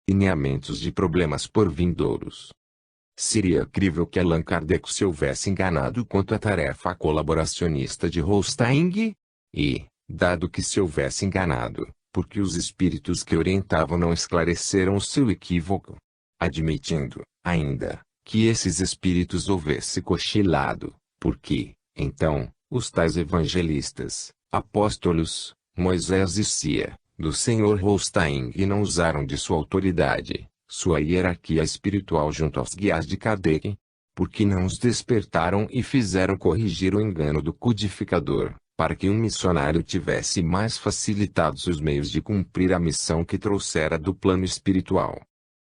lineamentos de problemas por vindouros. Seria crível que Allan Kardec se houvesse enganado quanto à tarefa colaboracionista de Holstein? E, dado que se houvesse enganado, porque os espíritos que orientavam não esclareceram o seu equívoco? Admitindo, ainda, que esses espíritos houvesse cochilado, porque, então, os tais evangelistas, apóstolos, Moisés e Cia, do Sr. Holstein não usaram de sua autoridade, sua hierarquia espiritual junto aos guias de Kardec? Porque não os despertaram e fizeram corrigir o engano do codificador, para que um missionário tivesse mais facilitados os meios de cumprir a missão que trouxera do plano espiritual.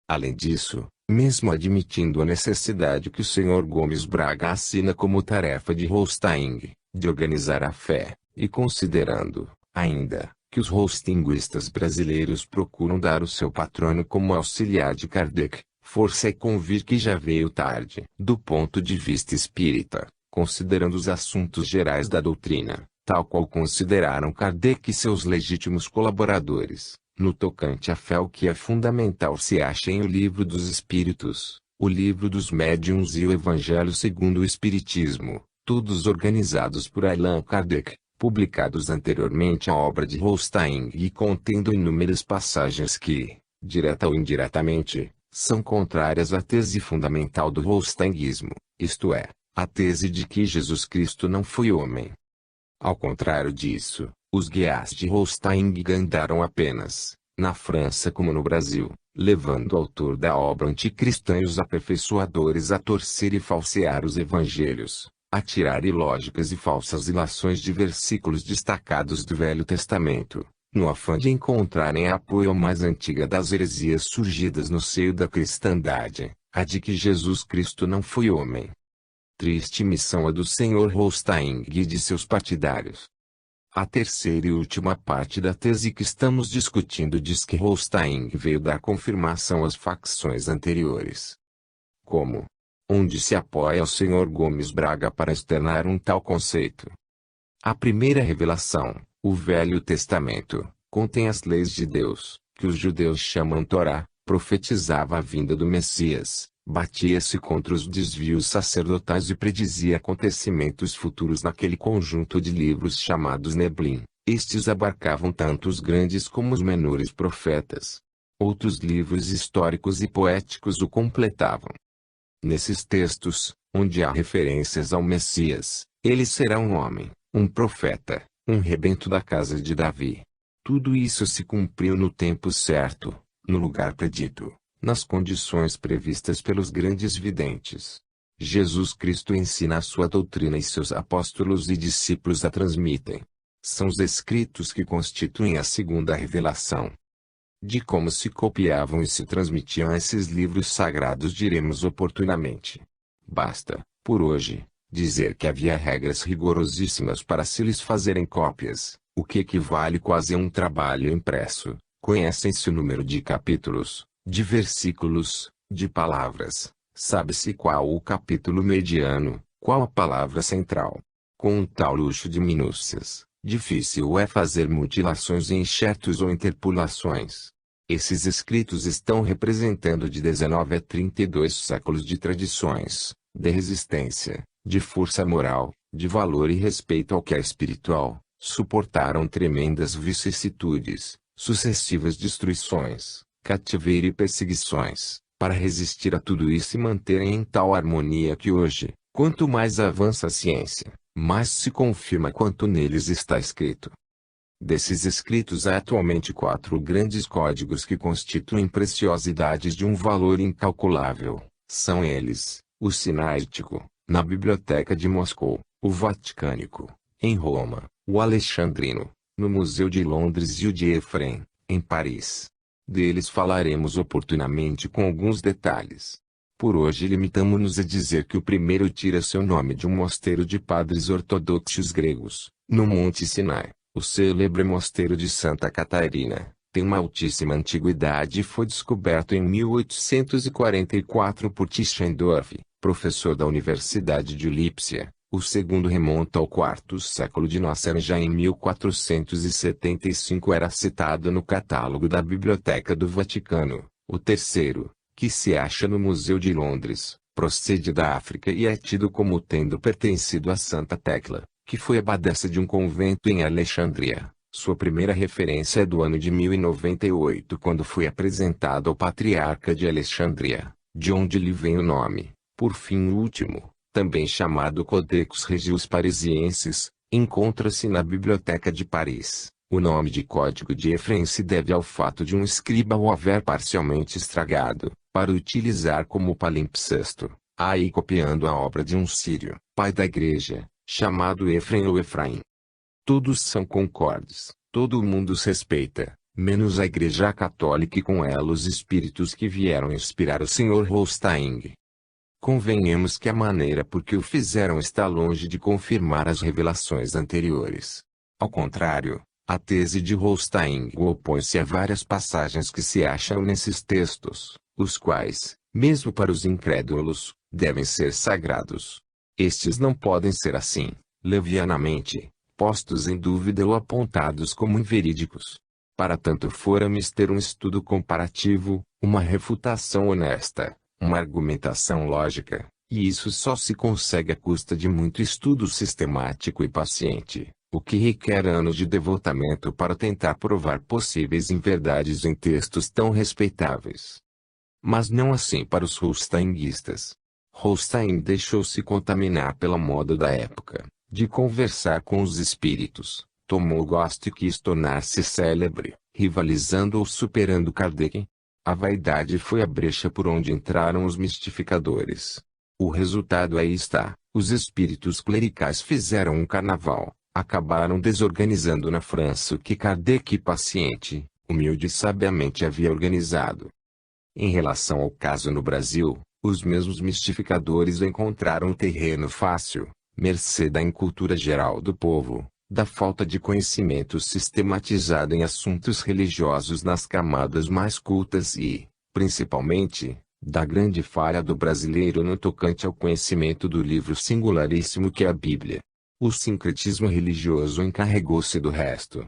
Além disso, mesmo admitindo a necessidade que o Sr. Gomes Braga assina como tarefa de Holstein, de organizar a fé, e considerando, ainda, que os holstinguistas brasileiros procuram dar o seu patrono como auxiliar de Kardec, força é convir que já veio tarde. Do ponto de vista espírita, considerando os assuntos gerais da doutrina, tal qual consideraram Kardec e seus legítimos colaboradores, no tocante à fé o que é fundamental se acha em O Livro dos Espíritos, O Livro dos Médiuns e o Evangelho segundo o Espiritismo, todos organizados por Allan Kardec, publicados anteriormente à obra de Holstein e contendo inúmeras passagens que, direta ou indiretamente, são contrárias à tese fundamental do holsteinismo, isto é, a tese de que Jesus Cristo não foi homem. Ao contrário disso, os guias de Holstein andaram apenas, na França como no Brasil, levando o autor da obra anticristã e os aperfeiçoadores a torcer e falsear os evangelhos, a tirar ilógicas e falsas ilações de versículos destacados do Velho Testamento, no afã de encontrarem apoio à mais antiga das heresias surgidas no seio da cristandade, a de que Jesus Cristo não foi homem. Triste missão a do Sr. Holstein e de seus partidários. A terceira e última parte da tese que estamos discutindo diz que Holstein veio dar confirmação às facções anteriores. Como? Onde se apoia o Sr. Gomes Braga para externar um tal conceito? A primeira revelação, o Velho Testamento, contém as leis de Deus, que os judeus chamam Torá, profetizava a vinda do Messias, batia-se contra os desvios sacerdotais e predizia acontecimentos futuros naquele conjunto de livros chamados Neblim. Estes abarcavam tanto os grandes como os menores profetas. Outros livros históricos e poéticos o completavam. Nesses textos, onde há referências ao Messias, ele será um homem, um profeta, um rebento da casa de Davi. Tudo isso se cumpriu no tempo certo, no lugar predito, nas condições previstas pelos grandes videntes. Jesus Cristo ensina a sua doutrina e seus apóstolos e discípulos a transmitem. São os escritos que constituem a segunda revelação. De como se copiavam e se transmitiam esses livros sagrados diremos oportunamente. Basta, por hoje, dizer que havia regras rigorosíssimas para se lhes fazerem cópias, o que equivale quase a um trabalho impresso. Conhecem-se o número de capítulos, de versículos, de palavras, sabe-se qual o capítulo mediano, qual a palavra central. Com um tal luxo de minúcias, difícil é fazer mutilações e enxertos ou interpolações. Esses escritos estão representando de 19 a 32 séculos de tradições, de resistência, de força moral, de valor e respeito ao que é espiritual, suportaram tremendas vicissitudes, sucessivas destruições, cativeiro e perseguições, para resistir a tudo isso e manterem em tal harmonia que hoje, quanto mais avança a ciência, mais se confirma quanto neles está escrito. Desses escritos há atualmente 4 grandes códigos que constituem preciosidades de um valor incalculável. São eles, o Sinaítico, na Biblioteca de Moscou, o Vaticânico, em Roma, o Alexandrino, no Museu de Londres e o de Efrem, em Paris. Deles falaremos oportunamente com alguns detalhes. Por hoje limitamo-nos a dizer que o primeiro tira seu nome de um mosteiro de padres ortodoxos gregos, no Monte Sinai. O célebre mosteiro de Santa Catarina, tem uma altíssima antiguidade e foi descoberto em 1844 por Tischendorf, professor da Universidade de Lipsia. O segundo remonta ao quarto século de nossa era. Já em 1475 era citado no catálogo da Biblioteca do Vaticano, O terceiro, que se acha no Museu de Londres, procede da África e é tido como tendo pertencido a Santa Tecla, que foi abadesa de um convento em Alexandria. Sua primeira referência é do ano de 1098, quando foi apresentado ao patriarca de Alexandria, de onde lhe vem o nome. Por fim, o último, também chamado Codex Regius Parisiensis, encontra-se na Biblioteca de Paris. O nome de Código de Efrem se deve ao fato de um escriba o haver parcialmente estragado, para utilizar como palimpsesto, aí copiando a obra de um sírio, pai da igreja, chamado Efrem ou Efraim. Todos são concordes, todo mundo os respeita, menos a Igreja Católica e com ela os espíritos que vieram inspirar o Sr. Holstein. Convenhamos que a maneira por que o fizeram está longe de confirmar as revelações anteriores. Ao contrário, a tese de Holstein opõe-se a várias passagens que se acham nesses textos, os quais, mesmo para os incrédulos, devem ser sagrados. Estes não podem ser assim, levianamente, postos em dúvida ou apontados como inverídicos. Para tanto fora-me ter um estudo comparativo, uma refutação honesta, uma argumentação lógica, e isso só se consegue à custa de muito estudo sistemático e paciente, o que requer anos de devotamento para tentar provar possíveis inverdades em textos tão respeitáveis. Mas não assim para os holsteinguistas. Holstein deixou-se contaminar pela moda da época, de conversar com os espíritos, tomou gosto e quis tornar-se célebre, rivalizando ou superando Kardec. A vaidade foi a brecha por onde entraram os mistificadores. O resultado aí está, os espíritos clericais fizeram um carnaval, acabaram desorganizando na França o que Kardec paciente, humilde e sabiamente havia organizado. Em relação ao caso no Brasil, os mesmos mistificadores encontraram terreno fácil, mercê da incultura geral do povo, da falta de conhecimento sistematizado em assuntos religiosos nas camadas mais cultas e, principalmente, da grande falha do brasileiro no tocante ao conhecimento do livro singularíssimo que é a Bíblia. O sincretismo religioso encarregou-se do resto.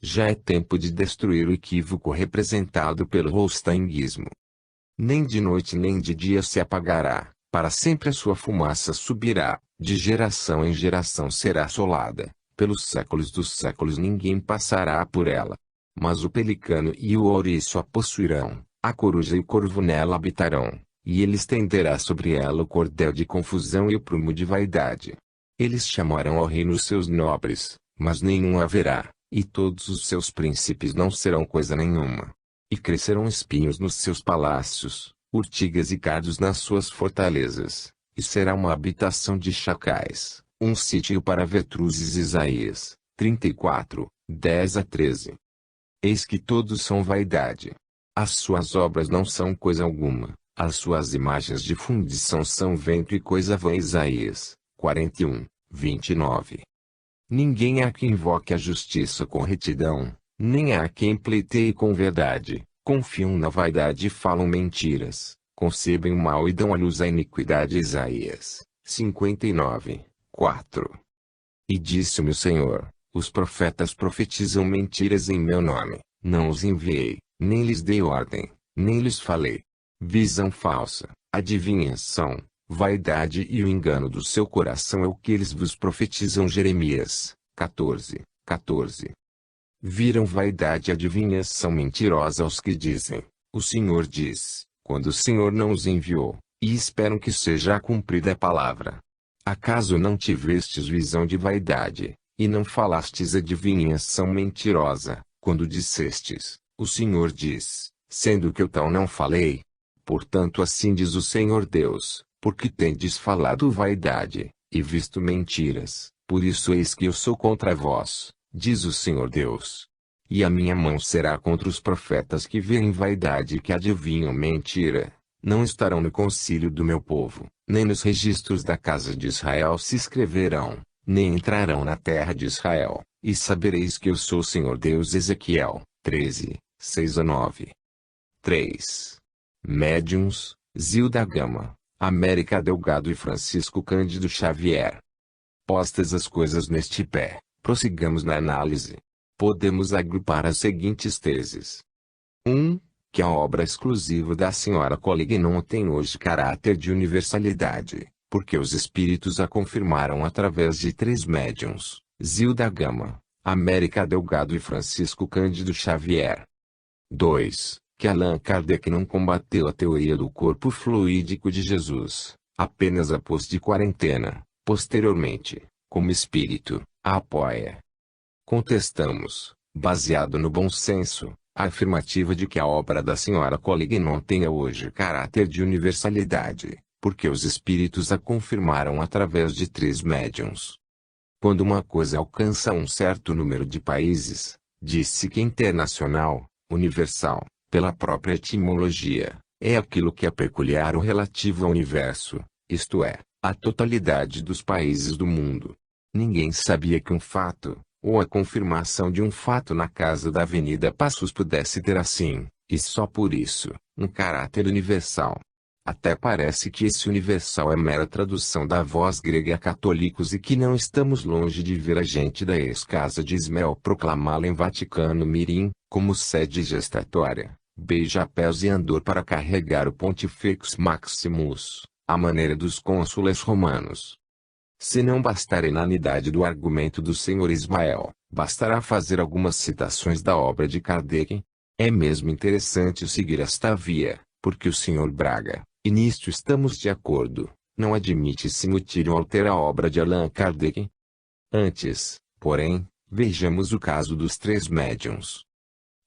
Já é tempo de destruir o equívoco representado pelo holsteinguismo. Nem de noite nem de dia se apagará, para sempre a sua fumaça subirá, de geração em geração será assolada, pelos séculos dos séculos ninguém passará por ela. Mas o pelicano e o ouriço a possuirão, a coruja e o corvo nela habitarão, e ele estenderá sobre ela o cordel de confusão e o prumo de vaidade. Eles chamarão ao reino os seus nobres, mas nenhum haverá, e todos os seus príncipes não serão coisa nenhuma. E crescerão espinhos nos seus palácios, urtigas e cardos nas suas fortalezas, e será uma habitação de chacais, um sítio para avetruzes. Isaías 34, 10-13. Eis que todos são vaidade. As suas obras não são coisa alguma, as suas imagens de fundição são vento e coisa vã. Isaías 41, 29. Ninguém há que invoque a justiça com retidão, nem há quem pleiteie com verdade, confiam na vaidade e falam mentiras, concebem o mal e dão à luz a iniquidade. Isaías 59, 4. E disse-me o Senhor, os profetas profetizam mentiras em meu nome, não os enviei, nem lhes dei ordem, nem lhes falei. Visão falsa, adivinhação, vaidade e o engano do seu coração é o que eles vos profetizam. Jeremias 14, 14. Viram vaidade e adivinhação mentirosa aos que dizem, o Senhor diz, quando o Senhor não os enviou, e esperam que seja cumprida a palavra. Acaso não tivestes visão de vaidade, e não falastes adivinhação mentirosa, quando dissestes, o Senhor diz, sendo que eu tal não falei? Portanto assim diz o Senhor Deus, porque tendes falado vaidade, e visto mentiras, por isso eis que eu sou contra vós, diz o Senhor Deus. E a minha mão será contra os profetas que veem vaidade e que adivinham mentira. Não estarão no concílio do meu povo, nem nos registros da casa de Israel se escreverão, nem entrarão na terra de Israel, e sabereis que eu sou o Senhor Deus. Ezequiel 13, 6-9. 3. Médiuns, Zilda Gama, América Delgado e Francisco Cândido Xavier. Postas as coisas neste pé, prossigamos na análise. Podemos agrupar as seguintes teses. 1. que a obra exclusiva da Sra. Collignon tem hoje caráter de universalidade, porque os espíritos a confirmaram através de 3 médiuns, Zilda Gama, América Delgado e Francisco Cândido Xavier. 2. Que Allan Kardec não combateu a teoria do corpo fluídico de Jesus, apenas a pôs de quarentena, posteriormente, como espírito, a apoia. Contestamos, baseado no bom senso, a afirmativa de que a obra da Sra. Collignon tenha hoje caráter de universalidade, porque os espíritos a confirmaram através de 3 médiuns. Quando uma coisa alcança um certo número de países, diz-se que internacional, universal, pela própria etimologia, é aquilo que é peculiar ou relativo ao universo, isto é, à totalidade dos países do mundo. Ninguém sabia que um fato, ou a confirmação de um fato na casa da Avenida Passos pudesse ter assim, e só por isso, um caráter universal. Até parece que esse universal é mera tradução da voz grega católicos e que não estamos longe de ver a gente da ex-casa de Ismael proclamá-la em Vaticano Mirim, como sede gestatória, beija-pés e andor para carregar o Pontifex Maximus, à maneira dos cônsules romanos. Se não bastar a inanidade do argumento do Sr. Ismael, bastará fazer algumas citações da obra de Kardec. É mesmo interessante seguir esta via, porque o Sr. Braga, e nisto estamos de acordo, não admite se mutilham alterar a obra de Allan Kardec. Antes, porém, vejamos o caso dos 3 médiuns.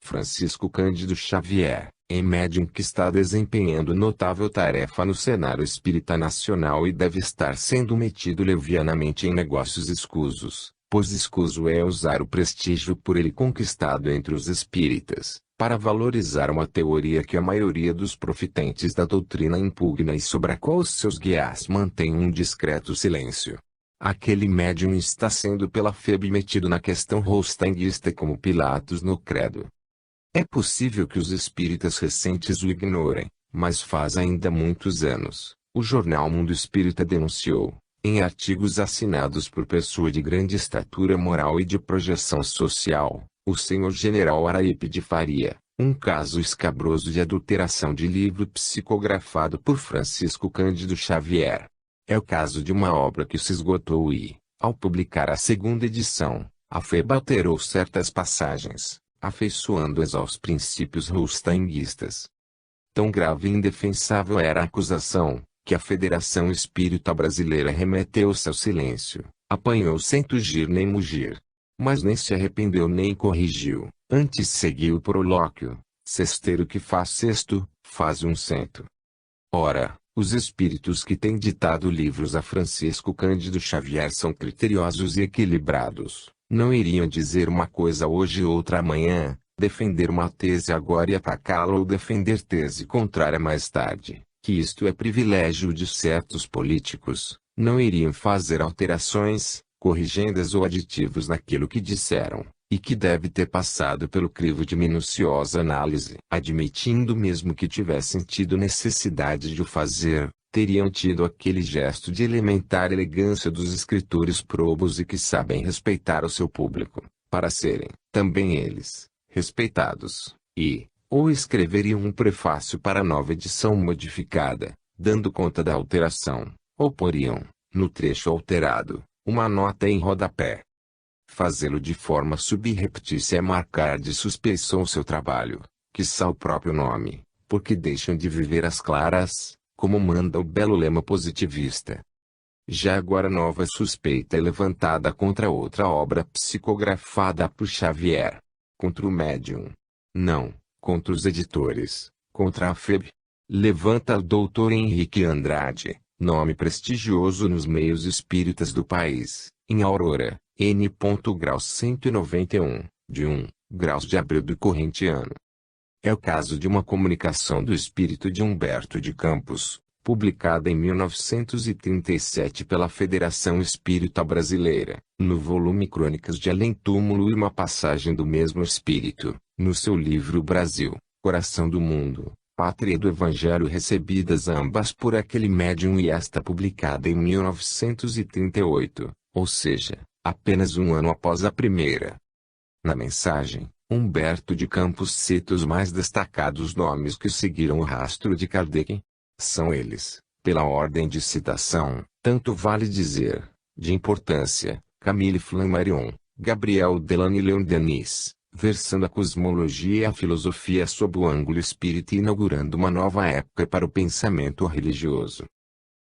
Francisco Cândido Xavier, médium que está desempenhando notável tarefa no cenário espírita nacional e deve estar sendo metido levianamente em negócios escusos, pois escuso é usar o prestígio por ele conquistado entre os espíritas, para valorizar uma teoria que a maioria dos profitentes da doutrina impugna e sobre a qual os seus guias mantêm um discreto silêncio. Aquele médium está sendo pela FEB metido na questão holsteinguista como Pilatos no credo. É possível que os espíritas recentes o ignorem, mas faz ainda muitos anos, o jornal Mundo Espírita denunciou, em artigos assinados por pessoa de grande estatura moral e de projeção social, o senhor General Araípe de Faria, um caso escabroso de adulteração de livro psicografado por Francisco Cândido Xavier. É o caso de uma obra que se esgotou e, ao publicar a 2ª edição, a FEB alterou certas passagens, afeiçoando-as aos princípios holsteinguistas. Tão grave e indefensável era a acusação, que a Federação Espírita Brasileira remeteu-se ao silêncio, apanhou sem tugir nem mugir. Mas nem se arrependeu nem corrigiu, antes seguiu o prolóquio: cesteiro que faz cesto, faz um cento. Ora, os espíritos que têm ditado livros a Francisco Cândido Xavier são criteriosos e equilibrados. Não iriam dizer uma coisa hoje e outra amanhã, defender uma tese agora e atacá-la ou defender tese contrária mais tarde, que isto é privilégio de certos políticos. Não iriam fazer alterações, corrigendas ou aditivos naquilo que disseram, e que deve ter passado pelo crivo de minuciosa análise. Admitindo mesmo que tivessem tido necessidade de o fazer, teriam tido aquele gesto de elementar elegância dos escritores probos e que sabem respeitar o seu público, para serem, também eles, respeitados, ou escreveriam um prefácio para a nova edição modificada, dando conta da alteração, ou poriam, no trecho alterado, uma nota em rodapé. Fazê-lo de forma subreptícia é marcar de suspeição o seu trabalho, quiçá o próprio nome, porque deixam de viver às claras, como manda o belo lema positivista. Já agora nova suspeita é levantada contra outra obra psicografada por Xavier. Contra o médium. Não, contra os editores, contra a FEB. Levanta o Dr. Henrique Andrade, nome prestigioso nos meios espíritas do país, em Aurora, N. Grau 191, de 1, graus de abril do corrente ano. É o caso de uma comunicação do espírito de Humberto de Campos, publicada em 1937 pela Federação Espírita Brasileira, no volume Crônicas de Além-Túmulo, e uma passagem do mesmo espírito, no seu livro Brasil, Coração do Mundo, Pátria do Evangelho, recebidas ambas por aquele médium e esta publicada em 1938, ou seja, apenas um ano após a primeira. Na mensagem, Humberto de Campos cita os mais destacados nomes que seguiram o rastro de Kardec. São eles, pela ordem de citação, tanto vale dizer, de importância, Camille Flammarion, Gabriel Delany e Leon Denis, versando a cosmologia e a filosofia sob o ângulo espírita e inaugurando uma nova época para o pensamento religioso.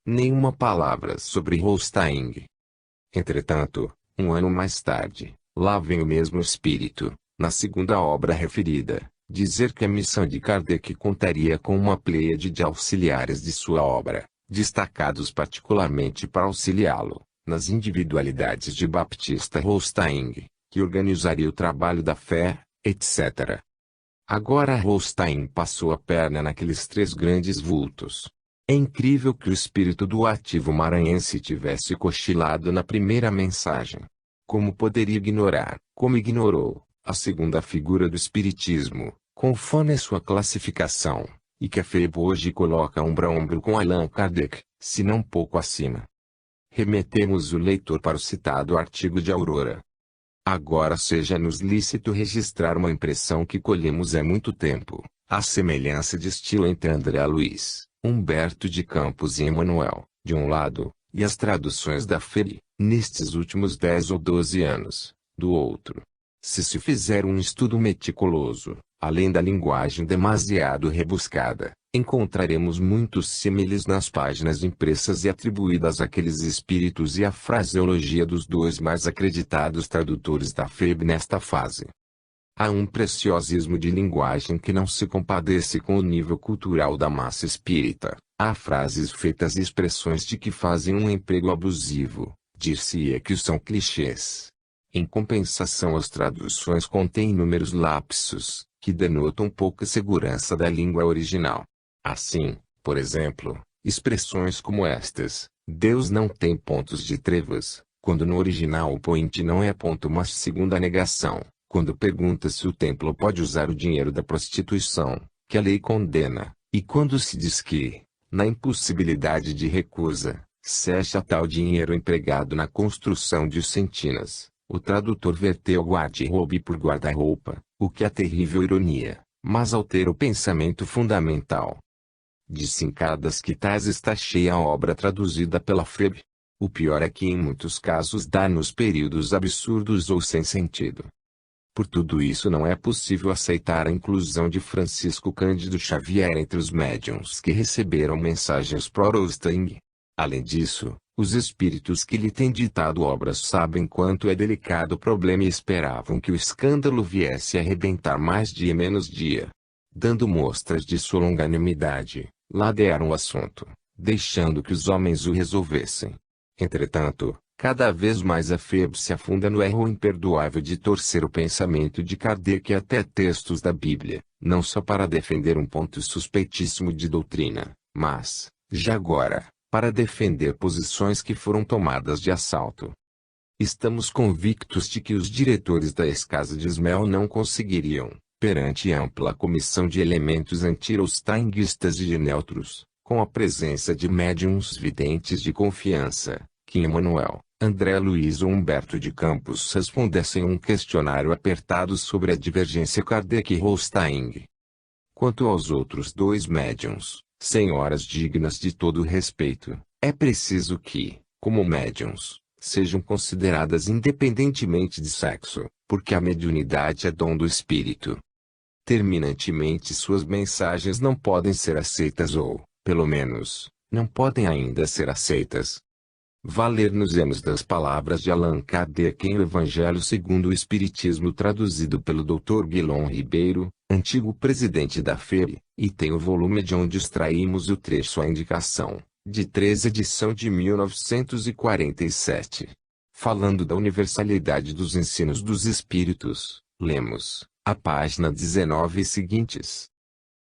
Nenhuma palavra sobre Holstein. Entretanto, um ano mais tarde, lá vem o mesmo espírito, na segunda obra referida, dizer que a missão de Kardec contaria com uma pleiade de auxiliares de sua obra, destacados particularmente para auxiliá-lo, nas individualidades de Baptista Holstein, que organizaria o trabalho da fé, etc. Agora Holstein passou a perna naqueles três grandes vultos. É incrível que o espírito do ativo maranhense tivesse cochilado na primeira mensagem. Como poderia ignorar, como ignorou, a segunda figura do espiritismo, conforme sua classificação, e que a FEB hoje coloca ombro a ombro com Allan Kardec, se não pouco acima. Remetemos o leitor para o citado artigo de Aurora. Agora seja-nos lícito registrar uma impressão que colhemos há muito tempo, a semelhança de estilo entre André Luiz, Humberto de Campos e Emmanuel, de um lado, e as traduções da FEB, nestes últimos 10 ou 12 anos, do outro. Se fizer um estudo meticuloso, além da linguagem demasiado rebuscada, encontraremos muitos símiles nas páginas impressas e atribuídas àqueles espíritos e à fraseologia dos dois mais acreditados tradutores da FEB nesta fase. Há um preciosismo de linguagem que não se compadece com o nível cultural da massa espírita. Há frases feitas e expressões de que fazem um emprego abusivo, dir-se-ia que são clichês. Em compensação, as traduções contêm inúmeros lapsos, que denotam pouca segurança da língua original. Assim, por exemplo, expressões como estas: Deus não tem pontos de trevas, quando no original o point não é ponto mas segunda negação, quando pergunta se o templo pode usar o dinheiro da prostituição, que a lei condena, e quando se diz que, na impossibilidade de recusa, seja tal dinheiro empregado na construção de sentinas, o tradutor verteu guarda-roupa por guarda-roupa, o que é terrível ironia, mas altera o pensamento fundamental. De cincadas que tais está cheia a obra traduzida pela FEB. O pior é que em muitos casos dá nos períodos absurdos ou sem sentido. Por tudo isso não é possível aceitar a inclusão de Francisco Cândido Xavier entre os médiuns que receberam mensagens pró-Holstein. Além disso, os espíritos que lhe têm ditado obras sabem quanto é delicado o problema e esperavam que o escândalo viesse a arrebentar mais dia menos dia. Dando mostras de sua longanimidade, ladearam o assunto, deixando que os homens o resolvessem. Entretanto, cada vez mais a FEB se afunda no erro imperdoável de torcer o pensamento de Kardec até textos da Bíblia, não só para defender um ponto suspeitíssimo de doutrina, mas, já agora, para defender posições que foram tomadas de assalto. Estamos convictos de que os diretores da ex-Casa de Ismael não conseguiriam, perante ampla comissão de elementos anti-holsteinguistas e de neutros, com a presença de médiuns videntes de confiança, que Emmanuel, André Luiz ou Humberto de Campos respondessem um questionário apertado sobre a divergência Kardec e Holstein. Quanto aos outros dois médiuns, senhoras dignas de todo respeito, é preciso que, como médiuns, sejam consideradas independentemente de sexo, porque a mediunidade é dom do espírito. Terminantemente suas mensagens não podem ser aceitas ou, pelo menos, não podem ainda ser aceitas. Valer-nos-emos das palavras de Allan Kardec em O Evangelho segundo o Espiritismo traduzido pelo Dr. Guilom Ribeiro, antigo presidente da FEB, e tem o volume de onde extraímos o trecho à indicação, de 3 edição de 1947. Falando da universalidade dos ensinos dos Espíritos, lemos, a página 19 e seguintes.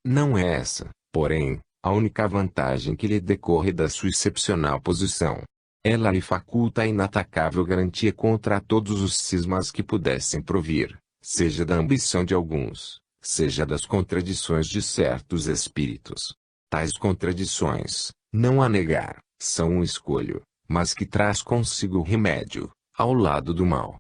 Não é essa, porém, a única vantagem que lhe decorre da sua excepcional posição. Ela lhe faculta a inatacável garantia contra todos os cismas que pudessem provir, seja da ambição de alguns, seja das contradições de certos espíritos. Tais contradições, não há negar, são um escolho, mas que traz consigo o remédio, ao lado do mal.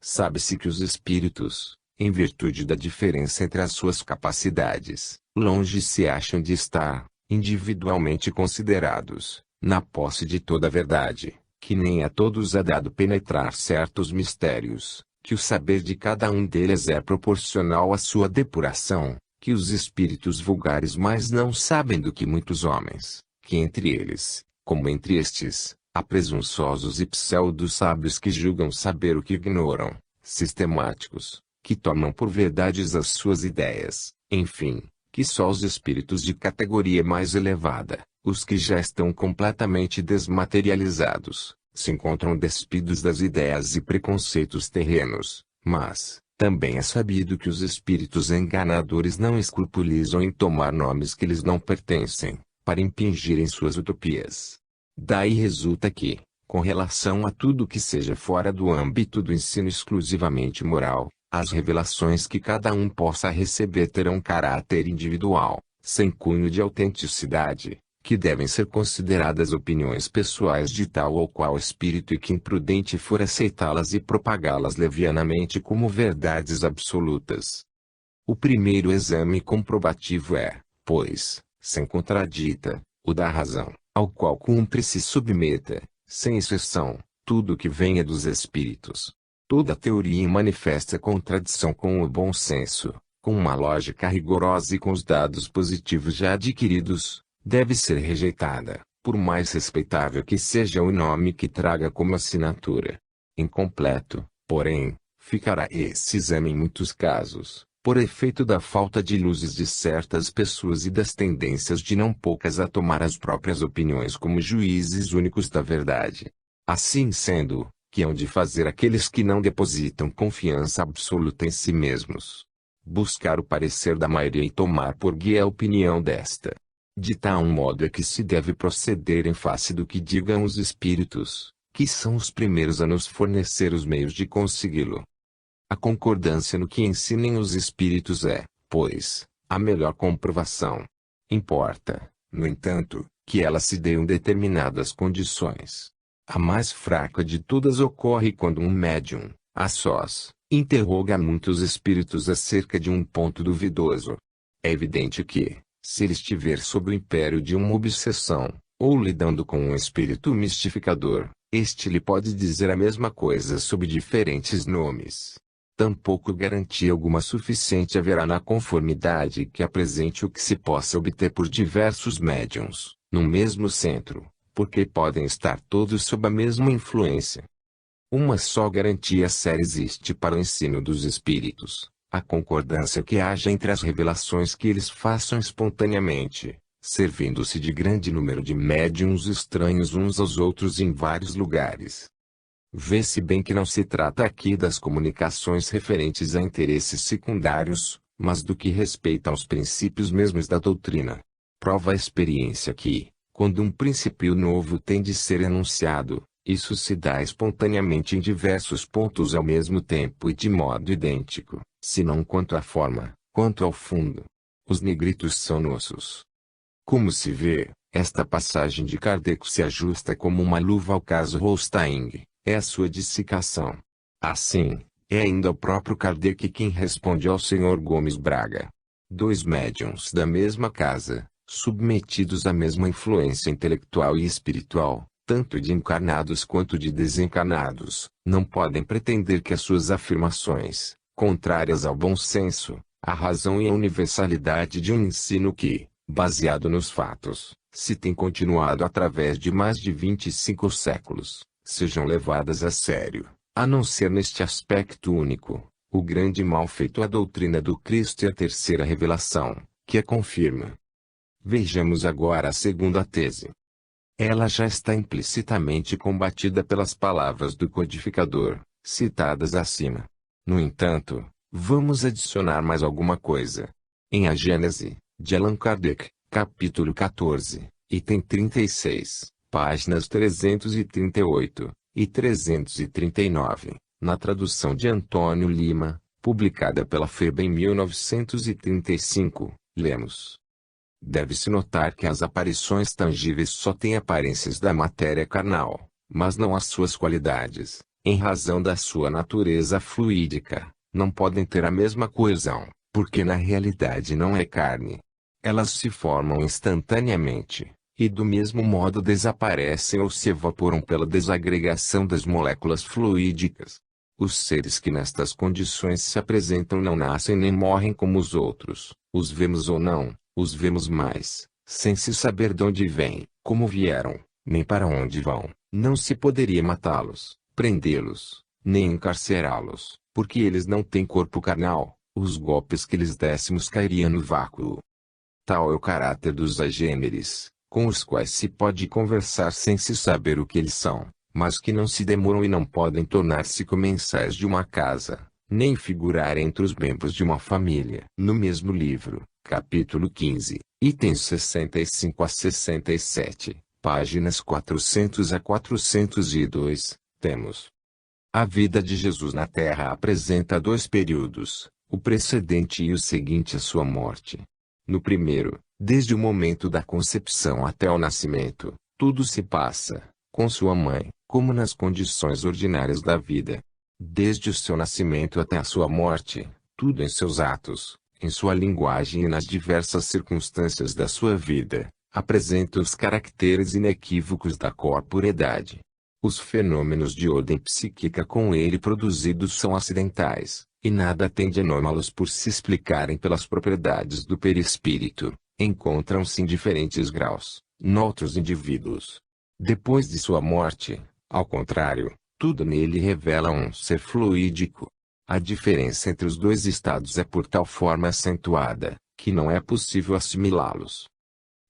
Sabe-se que os espíritos, em virtude da diferença entre as suas capacidades, longe se acham de estar, individualmente considerados, na posse de toda a verdade, que nem a todos é dado penetrar certos mistérios, que o saber de cada um deles é proporcional à sua depuração, que os espíritos vulgares mais não sabem do que muitos homens, que entre eles, como entre estes, há presunçosos e pseudo-sábios que julgam saber o que ignoram, sistemáticos, que tomam por verdades as suas ideias, enfim, que só os espíritos de categoria mais elevada, os que já estão completamente desmaterializados, se encontram despidos das ideias e preconceitos terrenos, mas, também é sabido que os espíritos enganadores não escrupulizam em tomar nomes que lhes não pertencem, para impingirem suas utopias. Daí resulta que, com relação a tudo que seja fora do âmbito do ensino exclusivamente moral, as revelações que cada um possa receber terão caráter individual, sem cunho de autenticidade, que devem ser consideradas opiniões pessoais de tal ou qual espírito e que imprudente for aceitá-las e propagá-las levianamente como verdades absolutas. O primeiro exame comprobativo é, pois, sem contradita, o da razão, ao qual cumpre se submeta, sem exceção, tudo que venha dos espíritos. Toda teoria em manifesta contradição com o bom senso, com uma lógica rigorosa e com os dados positivos já adquiridos, deve ser rejeitada, por mais respeitável que seja o nome que traga como assinatura. Incompleto, porém, ficará esse exame em muitos casos, por efeito da falta de luzes de certas pessoas e das tendências de não poucas a tomar as próprias opiniões como juízes únicos da verdade. Assim sendo, que hão de fazer aqueles que não depositam confiança absoluta em si mesmos? Buscar o parecer da maioria e tomar por guia a opinião desta. De tal modo é que se deve proceder em face do que digam os espíritos, que são os primeiros a nos fornecer os meios de consegui-lo. A concordância no que ensinem os espíritos é, pois, a melhor comprovação. Importa, no entanto, que ela se dê em determinadas condições. A mais fraca de todas ocorre quando um médium, a sós, interroga muitos espíritos acerca de um ponto duvidoso. É evidente que, se ele estiver sob o império de uma obsessão, ou lidando com um espírito mistificador, este lhe pode dizer a mesma coisa sob diferentes nomes. Tampouco garantia alguma suficiente haverá na conformidade que apresente o que se possa obter por diversos médiuns, no mesmo centro, porque podem estar todos sob a mesma influência. Uma só garantia séria existe para o ensino dos espíritos: a concordância que haja entre as revelações que eles façam espontaneamente, servindo-se de grande número de médiuns estranhos uns aos outros em vários lugares. Vê-se bem que não se trata aqui das comunicações referentes a interesses secundários, mas do que respeita aos princípios mesmos da doutrina. Prova a experiência que, quando um princípio novo tem de ser enunciado, isso se dá espontaneamente em diversos pontos ao mesmo tempo e de modo idêntico, se não quanto à forma, quanto ao fundo. Os negritos são nossos. Como se vê, esta passagem de Kardec se ajusta como uma luva ao caso Holstein. É a sua dissecação. Assim, é ainda o próprio Kardec quem responde ao Sr. Gomes Braga. Dois médiuns da mesma casa, submetidos à mesma influência intelectual e espiritual, tanto de encarnados quanto de desencarnados, não podem pretender que as suas afirmações, contrárias ao bom senso, à razão e à universalidade de um ensino que, baseado nos fatos, se tem continuado através de mais de 25 séculos, sejam levadas a sério, a não ser neste aspecto único, o grande mal feito à doutrina do Cristo e a terceira revelação, que a confirma. Vejamos agora a segunda tese. Ela já está implicitamente combatida pelas palavras do codificador, citadas acima. No entanto, vamos adicionar mais alguma coisa. Em A Gênese, de Allan Kardec, capítulo 14, item 36. Páginas 338 e 339, na tradução de Antônio Lima, publicada pela FEB em 1935, lemos: deve-se notar que as aparições tangíveis só têm aparências da matéria carnal, mas não as suas qualidades, em razão da sua natureza fluídica, não podem ter a mesma coesão, porque na realidade não é carne. Elas se formam instantaneamente, e do mesmo modo desaparecem ou se evaporam pela desagregação das moléculas fluídicas. Os seres que nestas condições se apresentam não nascem nem morrem como os outros, os vemos ou não, os vemos mais, sem se saber de onde vêm, como vieram, nem para onde vão. Não se poderia matá-los, prendê-los, nem encarcerá-los, porque eles não têm corpo carnal, os golpes que lhes dessemos cairiam no vácuo. Tal é o caráter dos agêneres, com os quais se pode conversar sem se saber o que eles são, mas que não se demoram e não podem tornar-se comensais de uma casa, nem figurar entre os membros de uma família. No mesmo livro, capítulo 15, itens 65 a 67, páginas 400 a 402, temos: a vida de Jesus na Terra apresenta dois períodos, o precedente e o seguinte à sua morte. No primeiro, desde o momento da concepção até o nascimento, tudo se passa, com sua mãe, como nas condições ordinárias da vida. Desde o seu nascimento até a sua morte, tudo em seus atos, em sua linguagem e nas diversas circunstâncias da sua vida, apresenta os caracteres inequívocos da corporeidade. Os fenômenos de ordem psíquica com ele produzidos são acidentais, e nada tem de anômalos por se explicarem pelas propriedades do perispírito. Encontram-se em diferentes graus, noutros indivíduos. Depois de sua morte, ao contrário, tudo nele revela um ser fluídico. A diferença entre os dois estados é por tal forma acentuada, que não é possível assimilá-los.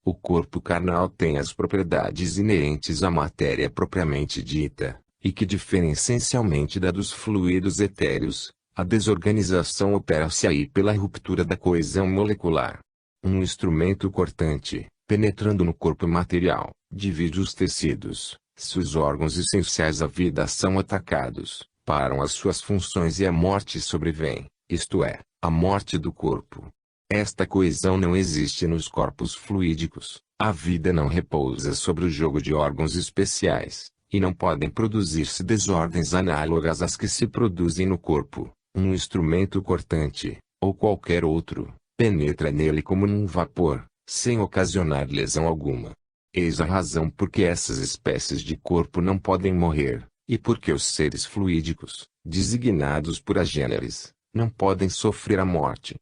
O corpo carnal tem as propriedades inerentes à matéria propriamente dita, e que diferem essencialmente da dos fluidos etéreos. A desorganização opera-se aí pela ruptura da coesão molecular. Um instrumento cortante, penetrando no corpo material, divide os tecidos. Se os órgãos essenciais à vida são atacados, param as suas funções e a morte sobrevém, isto é, a morte do corpo. Esta coesão não existe nos corpos fluídicos. A vida não repousa sobre o jogo de órgãos especiais, e não podem produzir-se desordens análogas às que se produzem no corpo. Um instrumento cortante, ou qualquer outro, penetra nele como num vapor, sem ocasionar lesão alguma. Eis a razão por que essas espécies de corpo não podem morrer, e porque os seres fluídicos, designados por agêneres, não podem sofrer a morte.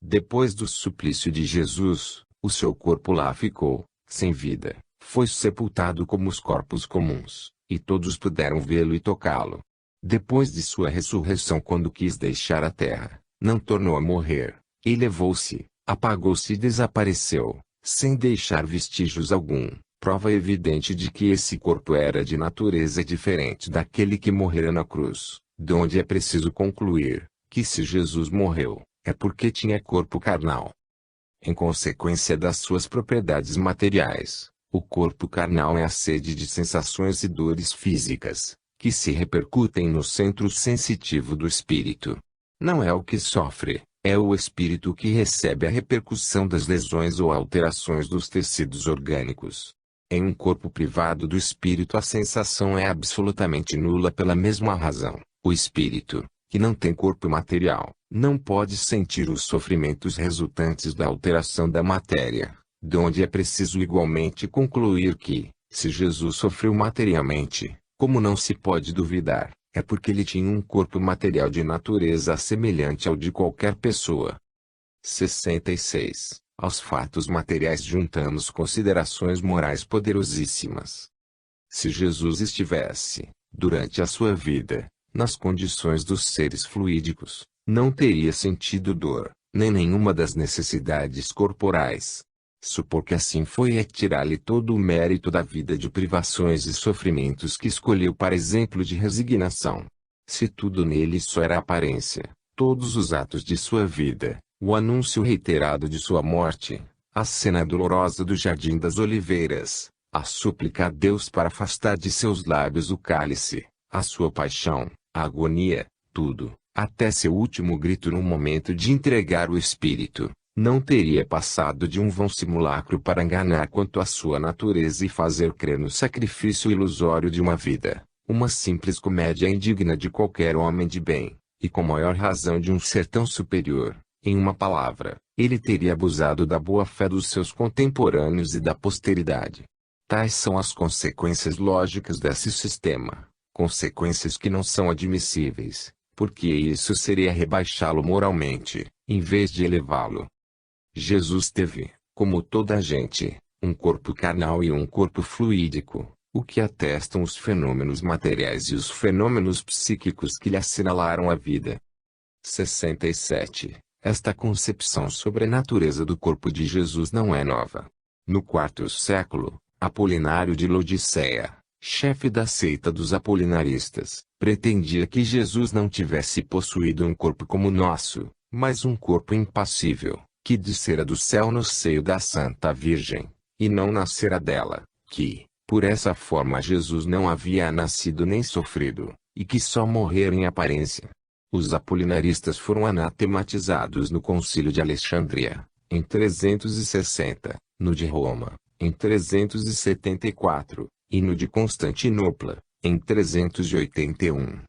Depois do suplício de Jesus, o seu corpo lá ficou, sem vida, foi sepultado como os corpos comuns, e todos puderam vê-lo e tocá-lo. Depois de sua ressurreição, quando quis deixar a terra, não tornou a morrer, elevou-se, apagou-se e desapareceu, sem deixar vestígios algum, prova evidente de que esse corpo era de natureza diferente daquele que morrera na cruz, de onde é preciso concluir, que se Jesus morreu, é porque tinha corpo carnal. Em consequência das suas propriedades materiais, o corpo carnal é a sede de sensações e dores físicas, que se repercutem no centro sensitivo do espírito. Não é o que sofre, é o espírito que recebe a repercussão das lesões ou alterações dos tecidos orgânicos. Em um corpo privado do espírito a sensação é absolutamente nula pela mesma razão. O espírito, que não tem corpo material, não pode sentir os sofrimentos resultantes da alteração da matéria, de onde é preciso igualmente concluir que, se Jesus sofreu materialmente, como não se pode duvidar, é porque ele tinha um corpo material de natureza semelhante ao de qualquer pessoa. 66. Aos fatos materiais juntamos considerações morais poderosíssimas. Se Jesus estivesse, durante a sua vida, nas condições dos seres fluídicos, não teria sentido dor, nem nenhuma das necessidades corporais. Supor que assim foi é tirar-lhe todo o mérito da vida de privações e sofrimentos que escolheu para exemplo de resignação. Se tudo nele só era aparência, todos os atos de sua vida, o anúncio reiterado de sua morte, a cena dolorosa do Jardim das Oliveiras, a súplica a Deus para afastar de seus lábios o cálice, a sua paixão, a agonia, tudo, até seu último grito no momento de entregar o espírito, não teria passado de um vão simulacro para enganar quanto à sua natureza e fazer crer no sacrifício ilusório de uma vida, uma simples comédia indigna de qualquer homem de bem, E com maior razão de um ser tão superior. Em uma palavra, ele teria abusado da boa-fé dos seus contemporâneos e da posteridade. Tais são as consequências lógicas desse sistema, consequências que não são admissíveis, porque isso seria rebaixá-lo moralmente, em vez de elevá-lo. Jesus teve, como toda a gente, um corpo carnal e um corpo fluídico, o que atestam os fenômenos materiais e os fenômenos psíquicos que lhe assinalaram a vida. 67. Esta concepção sobre a natureza do corpo de Jesus não é nova. No quarto século, Apolinário de Laodiceia, chefe da seita dos apolinaristas, pretendia que Jesus não tivesse possuído um corpo como o nosso, mas um corpo impassível, que descera do céu no seio da Santa Virgem, e não nascera dela, que, por essa forma Jesus não havia nascido nem sofrido, e que só morrera em aparência. Os apolinaristas foram anatematizados no Concílio de Alexandria, em 360, no de Roma, em 374, e no de Constantinopla, em 381.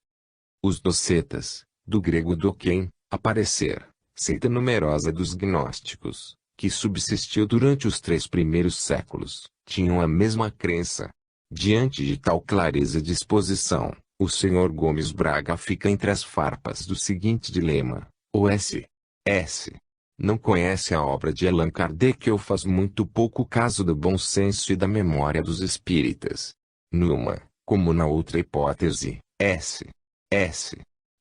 Os docetas, do grego doquem, aparecer, seita numerosa dos gnósticos, que subsistiu durante os 3 primeiros séculos, tinham a mesma crença. Diante de tal clareza de exposição, o Sr. Gomes Braga fica entre as farpas do seguinte dilema: o S. Não conhece a obra de Allan Kardec ou faz muito pouco caso do bom senso e da memória dos espíritas. Numa, como na outra hipótese, S.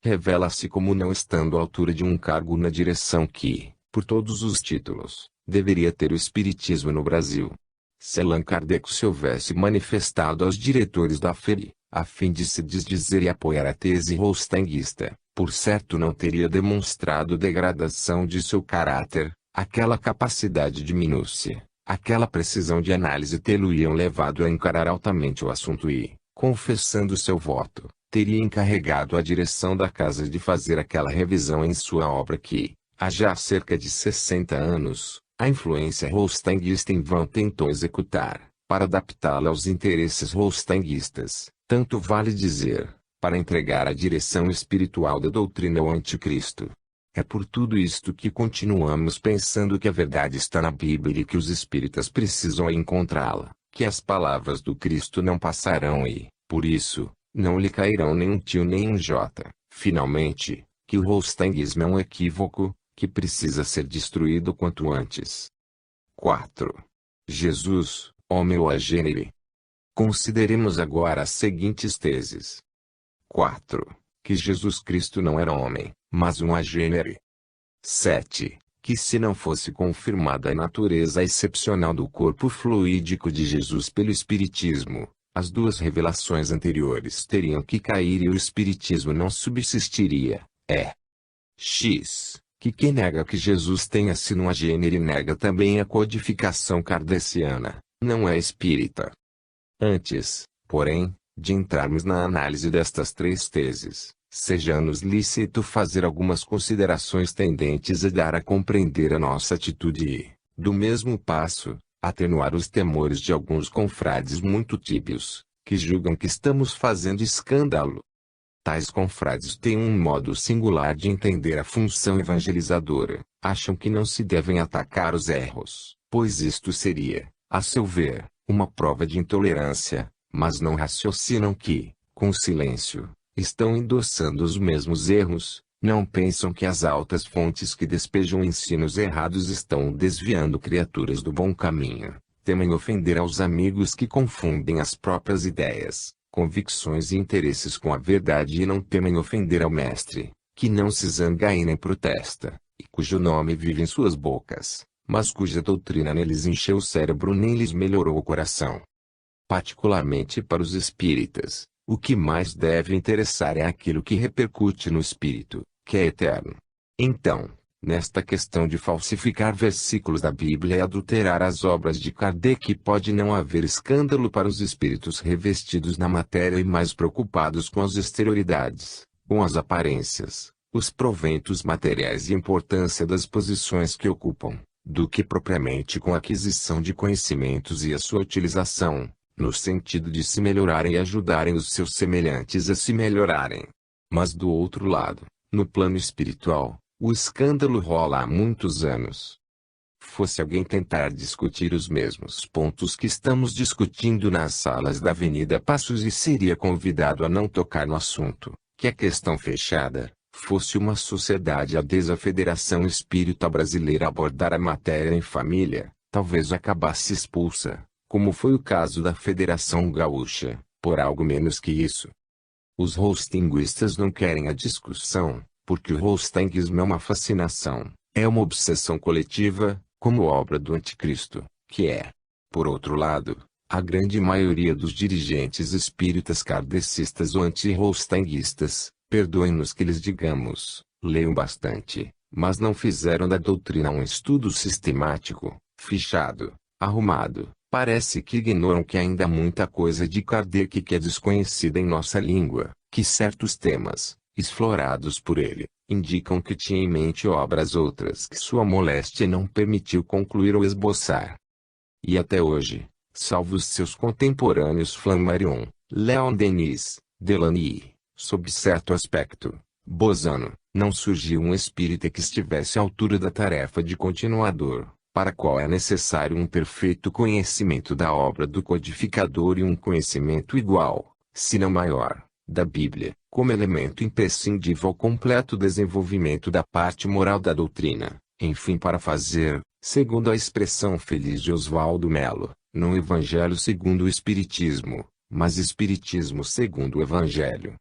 Revela-se como não estando à altura de um cargo na direção que, por todos os títulos, deveria ter o espiritismo no Brasil. Se Allan Kardec se houvesse manifestado aos diretores da FERI, a fim de se desdizer e apoiar a tese holsteiguista, por certo não teria demonstrado degradação de seu caráter, aquela capacidade de minúcia, aquela precisão de análise tê-lo-iam levado a encarar altamente o assunto e, confessando seu voto, teria encarregado a direção da casa de fazer aquela revisão em sua obra que, há já cerca de 60 anos, a influência holsteiguista em vão tentou executar, para adaptá-la aos interesses holsteiguistas, tanto vale dizer, para entregar a direção espiritual da doutrina ao anticristo. É por tudo isto que continuamos pensando que a verdade está na Bíblia e que os espíritas precisam encontrá-la, que as palavras do Cristo não passarão e, por isso, não lhe cairão nem um tio nem um jota. Finalmente, que o holsteiguismo é um equívoco, que precisa ser destruído quanto antes. 4. Jesus, homem ou agênere. Consideremos agora as seguintes teses. 4. Que Jesus Cristo não era homem, mas um agênere. 7. Que se não fosse confirmada a natureza excepcional do corpo fluídico de Jesus pelo Espiritismo, as duas revelações anteriores teriam que cair e o Espiritismo não subsistiria. X. Que quem nega que Jesus tenha sido um agênere nega também a codificação kardeciana, não é espírita. Antes, porém, de entrarmos na análise destas 3 teses, seja-nos lícito fazer algumas considerações tendentes a dar a compreender a nossa atitude e, do mesmo passo, atenuar os temores de alguns confrades muito tíbios, que julgam que estamos fazendo escândalo. Tais confrades têm um modo singular de entender a função evangelizadora, acham que não se devem atacar os erros, pois isto seria, a seu ver, uma prova de intolerância, mas não raciocinam que, com silêncio, estão endossando os mesmos erros, não pensam que as altas fontes que despejam ensinos errados estão desviando criaturas do bom caminho, temem ofender aos amigos que confundem as próprias ideias, convicções e interesses com a verdade e não temem ofender ao Mestre, que não se zanga e nem protesta, e cujo nome vive em suas bocas, mas cuja doutrina neles encheu o cérebro nem lhes melhorou o coração. Particularmente para os espíritas, o que mais deve interessar é aquilo que repercute no espírito, que é eterno. Então, nesta questão de falsificar versículos da Bíblia e adulterar as obras de Kardec pode não haver escândalo para os espíritos revestidos na matéria e mais preocupados com as exterioridades, com as aparências, os proventos materiais e a importância das posições que ocupam, do que propriamente com a aquisição de conhecimentos e a sua utilização, no sentido de se melhorarem e ajudarem os seus semelhantes a se melhorarem. Mas do outro lado, No plano espiritual, o escândalo rola há muitos anos. Fosse alguém tentar discutir os mesmos pontos que estamos discutindo nas salas da Avenida Passos e seria convidado a não tocar no assunto, que é questão fechada. Fosse uma sociedade adesa à Federação Espírita Brasileira abordar a matéria em família, talvez acabasse expulsa, como foi o caso da Federação Gaúcha, por algo menos que isso. Os hostinguistas não querem a discussão, porque o hostinguismo é uma fascinação, é uma obsessão coletiva, como obra do anticristo, que é. Por outro lado, a grande maioria dos dirigentes espíritas kardecistas ou anti-hostinguistas, perdoem-nos que lhes digamos, leiam bastante, mas não fizeram da doutrina um estudo sistemático, fichado, arrumado. Parece que ignoram que ainda há muita coisa de Kardec que é desconhecida em nossa língua, que certos temas, explorados por ele, indicam que tinha em mente obras outras que sua moléstia não permitiu concluir ou esboçar. E até hoje, salvo os seus contemporâneos Flammarion, Leon Denis, Delany, sob certo aspecto, Bozano, não surgiu um espírita que estivesse à altura da tarefa de continuador, para a qual é necessário um perfeito conhecimento da obra do codificador e um conhecimento igual, se não maior, da Bíblia, como elemento imprescindível ao completo desenvolvimento da parte moral da doutrina, enfim para fazer, segundo a expressão feliz de Oswaldo Melo, não Evangelho segundo o Espiritismo, mas Espiritismo segundo o Evangelho.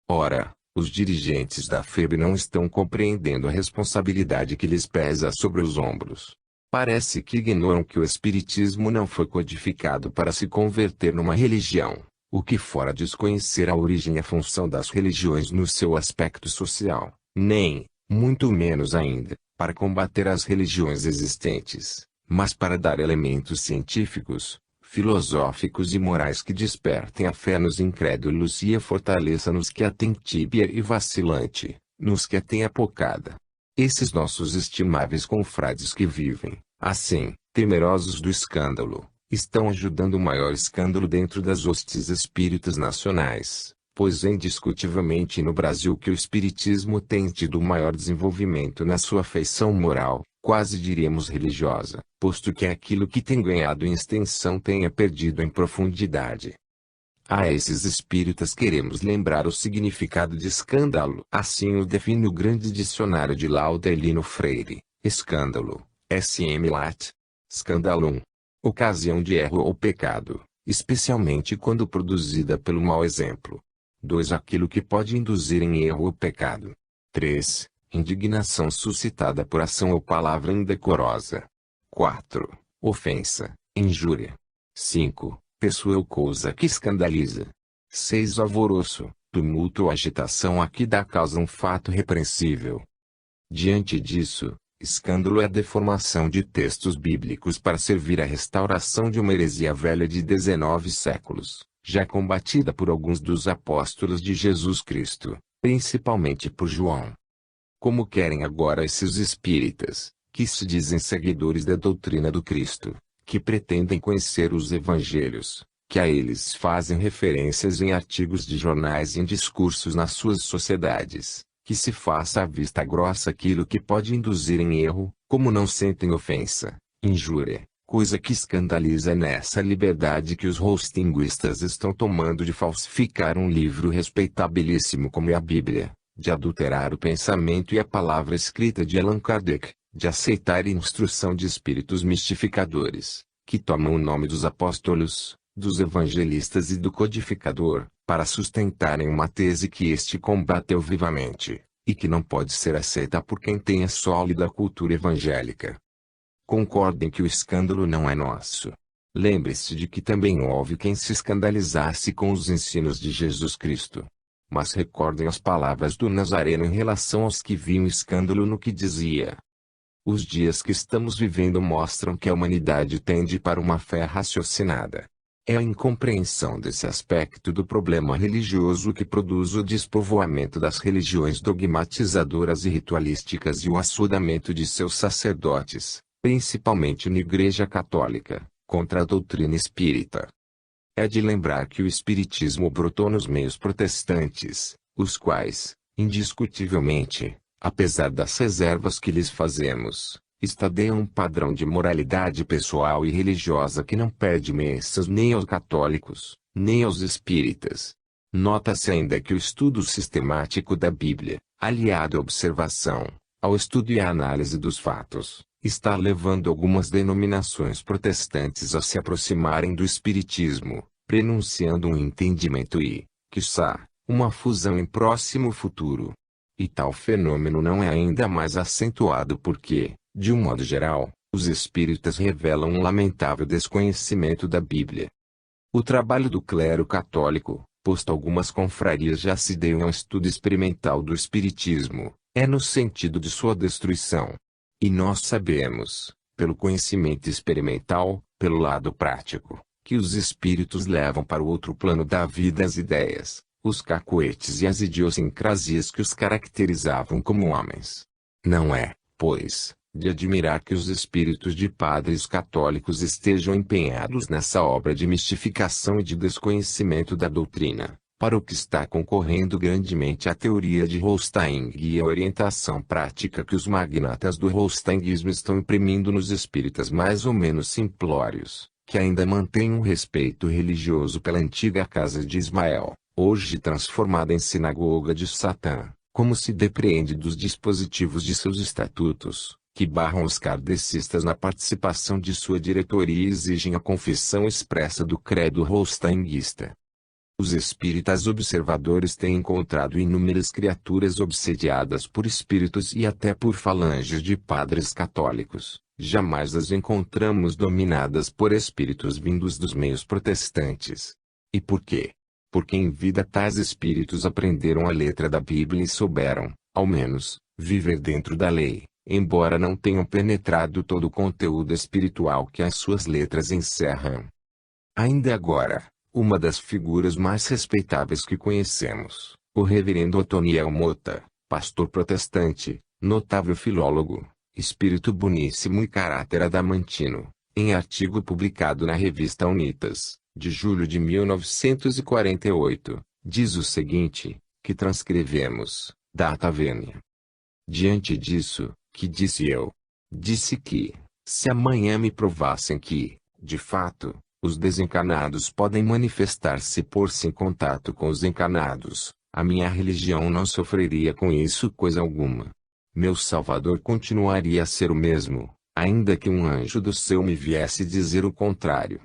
Ora, os dirigentes da FEB não estão compreendendo a responsabilidade que lhes pesa sobre os ombros. Parece que ignoram que o Espiritismo não foi codificado para se converter numa religião, o que fora desconhecer a origem e a função das religiões no seu aspecto social, nem, muito menos ainda, para combater as religiões existentes, mas para dar elementos científicos, filosóficos e morais que despertem a fé nos incrédulos e a fortaleça nos que a têm tíbia e vacilante, nos que a têm apocada. Esses nossos estimáveis confrades que vivem, assim, temerosos do escândalo, estão ajudando o maior escândalo dentro das hostes espíritas nacionais, pois é indiscutivelmente no Brasil que o espiritismo tem tido o maior desenvolvimento na sua feição moral, quase diríamos religiosa, posto que aquilo que tem ganhado em extensão tenha perdido em profundidade. A esses espíritas queremos lembrar o significado de escândalo. Assim o define o grande dicionário de Laudelino Freire: escândalo, sm lat. Scandalum. Ocasião de erro ou pecado, especialmente quando produzida pelo mau exemplo. 2. Aquilo que pode induzir em erro ou pecado. 3. Indignação suscitada por ação ou palavra indecorosa. 4. Ofensa, injúria. 5. Pessoa ou coisa que escandaliza. 6. Alvoroço, tumulto ou agitação a que dá causa um fato repreensível. Diante disso, escândalo é a deformação de textos bíblicos para servir à restauração de uma heresia velha de 19 séculos, já combatida por alguns dos apóstolos de Jesus Cristo, principalmente por João. Como querem agora esses espíritas, que se dizem seguidores da doutrina do Cristo, que pretendem conhecer os evangelhos, que a eles fazem referências em artigos de jornais e em discursos nas suas sociedades, que se faça à vista grossa aquilo que pode induzir em erro, como não sentem ofensa, injúria, coisa que escandaliza nessa liberdade que os hostinguistas estão tomando de falsificar um livro respeitabilíssimo como é a Bíblia, de adulterar o pensamento e a palavra escrita de Allan Kardec, de aceitar instrução de espíritos mistificadores, que tomam o nome dos apóstolos, dos evangelistas e do codificador, para sustentarem uma tese que este combateu vivamente, e que não pode ser aceita por quem tenha sólida cultura evangélica. Concordem que o escândalo não é nosso. Lembre-se de que também houve quem se escandalizasse com os ensinos de Jesus Cristo. Mas recordem as palavras do Nazareno em relação aos que viam escândalo no que dizia. Os dias que estamos vivendo mostram que a humanidade tende para uma fé raciocinada. É a incompreensão desse aspecto do problema religioso que produz o despovoamento das religiões dogmatizadoras e ritualísticas e o assodamento de seus sacerdotes, principalmente na Igreja Católica, contra a doutrina espírita. É de lembrar que o espiritismo brotou nos meios protestantes, os quais, Indiscutivelmente, apesar das reservas que lhes fazemos, estadeia um padrão de moralidade pessoal e religiosa que não perde menções nem aos católicos, nem aos espíritas. Nota-se ainda que o estudo sistemático da Bíblia, aliado à observação, ao estudo e à análise dos fatos, está levando algumas denominações protestantes a se aproximarem do espiritismo, prenunciando um entendimento e, quiçá, uma fusão em próximo futuro. E tal fenômeno não é ainda mais acentuado porque, de um modo geral, os espíritas revelam um lamentável desconhecimento da Bíblia. O trabalho do clero católico, posto algumas confrarias já se deiam a um estudo experimental do espiritismo, é no sentido de sua destruição. E nós sabemos, pelo conhecimento experimental, pelo lado prático, que os espíritos levam para o outro plano da vida as ideias, os cacoetes e as idiosincrasias que os caracterizavam como homens. Não é, pois, de admirar que os espíritos de padres católicos estejam empenhados nessa obra de mistificação e de desconhecimento da doutrina, para o que está concorrendo grandemente a teoria de Holstein e a orientação prática que os magnatas do holsteinismo estão imprimindo nos espíritas mais ou menos simplórios, que ainda mantêm um respeito religioso pela antiga casa de Ismael, hoje transformada em sinagoga de Satã, como se depreende dos dispositivos de seus estatutos, que barram os kardecistas na participação de sua diretoria e exigem a confissão expressa do credo holsteinista. Os espíritas observadores têm encontrado inúmeras criaturas obsediadas por espíritos e até por falanges de padres católicos. Jamais as encontramos dominadas por espíritos vindos dos meios protestantes. E por quê? Porque em vida tais espíritos aprenderam a letra da Bíblia e souberam, ao menos, viver dentro da lei, embora não tenham penetrado todo o conteúdo espiritual que as suas letras encerram. Ainda agora, uma das figuras mais respeitáveis que conhecemos, o reverendo Otoniel Mota, pastor protestante, notável filólogo, espírito boníssimo e caráter adamantino, em artigo publicado na revista Unitas, de julho de 1948, diz o seguinte, que transcrevemos, data vênia. Diante disso, que disse eu? Disse que, se amanhã me provassem que, de fato, os desencarnados podem manifestar-se e pôr-se em contato com os encarnados, a minha religião não sofreria com isso coisa alguma. Meu Salvador continuaria a ser o mesmo, ainda que um anjo do céu me viesse dizer o contrário.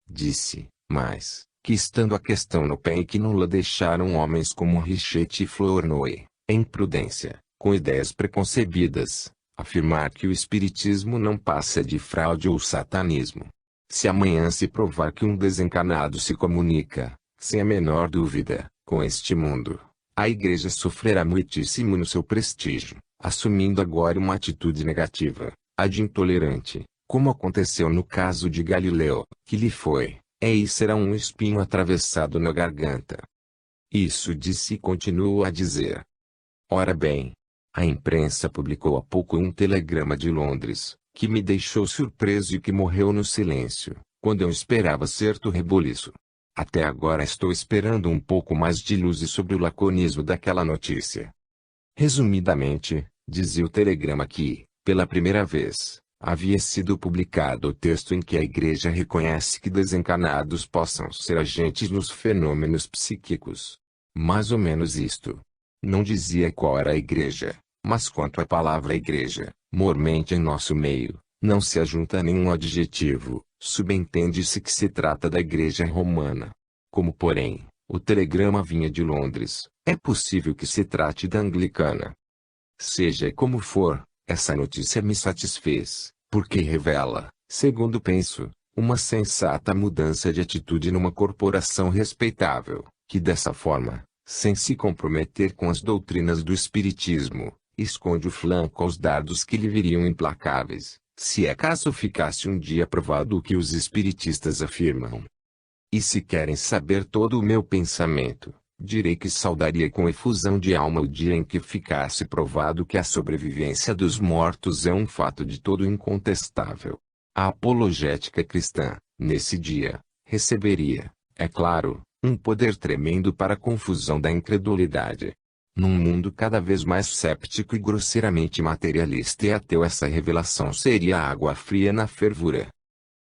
Disse, mas, que estando a questão no pé e que nula deixaram homens como Richetti e Flournoy, em prudência, com ideias preconcebidas, afirmar que o espiritismo não passa de fraude ou satanismo. Se amanhã se provar que um desencarnado se comunica, sem a menor dúvida, com este mundo, a Igreja sofrerá muitíssimo no seu prestígio, assumindo agora uma atitude negativa, a de intolerante, como aconteceu no caso de Galileu, que lhe foi, e será um espinho atravessado na garganta. Isso disse e continuo a dizer. Ora bem, a imprensa publicou há pouco um telegrama de Londres, que me deixou surpreso e que morreu no silêncio, quando eu esperava certo reboliço. Até agora estou esperando um pouco mais de luz sobre o laconismo daquela notícia. Resumidamente, dizia o telegrama que, pela primeira vez, havia sido publicado o texto em que a Igreja reconhece que desencarnados possam ser agentes nos fenômenos psíquicos. Mais ou menos isto. Não dizia qual era a Igreja, mas quanto à palavra Igreja, mormente em nosso meio, não se ajunta nenhum adjetivo, subentende-se que se trata da Igreja Romana. Como porém, o telegrama vinha de Londres, é possível que se trate da Anglicana. Seja como for, essa notícia me satisfez, porque revela, segundo penso, uma sensata mudança de atitude numa corporação respeitável, que dessa forma, sem se comprometer com as doutrinas do Espiritismo, esconde o flanco aos dardos que lhe viriam implacáveis, se é caso ficasse um dia provado o que os espiritistas afirmam. E se querem saber todo o meu pensamento, direi que saudaria com efusão de alma o dia em que ficasse provado que a sobrevivência dos mortos é um fato de todo incontestável. A apologética cristã, nesse dia, receberia, é claro, um poder tremendo para a confusão da incredulidade. Num mundo cada vez mais séptico e grosseiramente materialista e ateu, essa revelação seria água fria na fervura.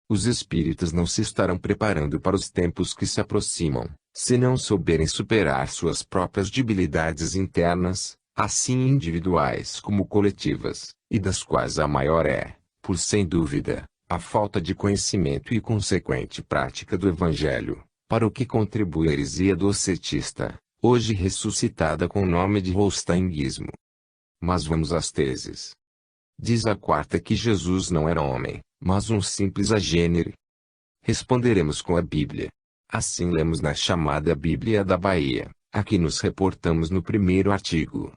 Os espíritas não se estarão preparando para os tempos que se aproximam, se não souberem superar suas próprias debilidades internas, assim individuais como coletivas, e das quais a maior é, por sem dúvida, a falta de conhecimento e consequente prática do Evangelho, para o que contribui a heresia do cetista, hoje ressuscitada com o nome de holsteinguismo. Mas vamos às teses. Diz a quarta que Jesus não era homem, mas um simples agênere. Responderemos com a Bíblia. Assim lemos na chamada Bíblia da Bahia, a que nos reportamos no primeiro artigo.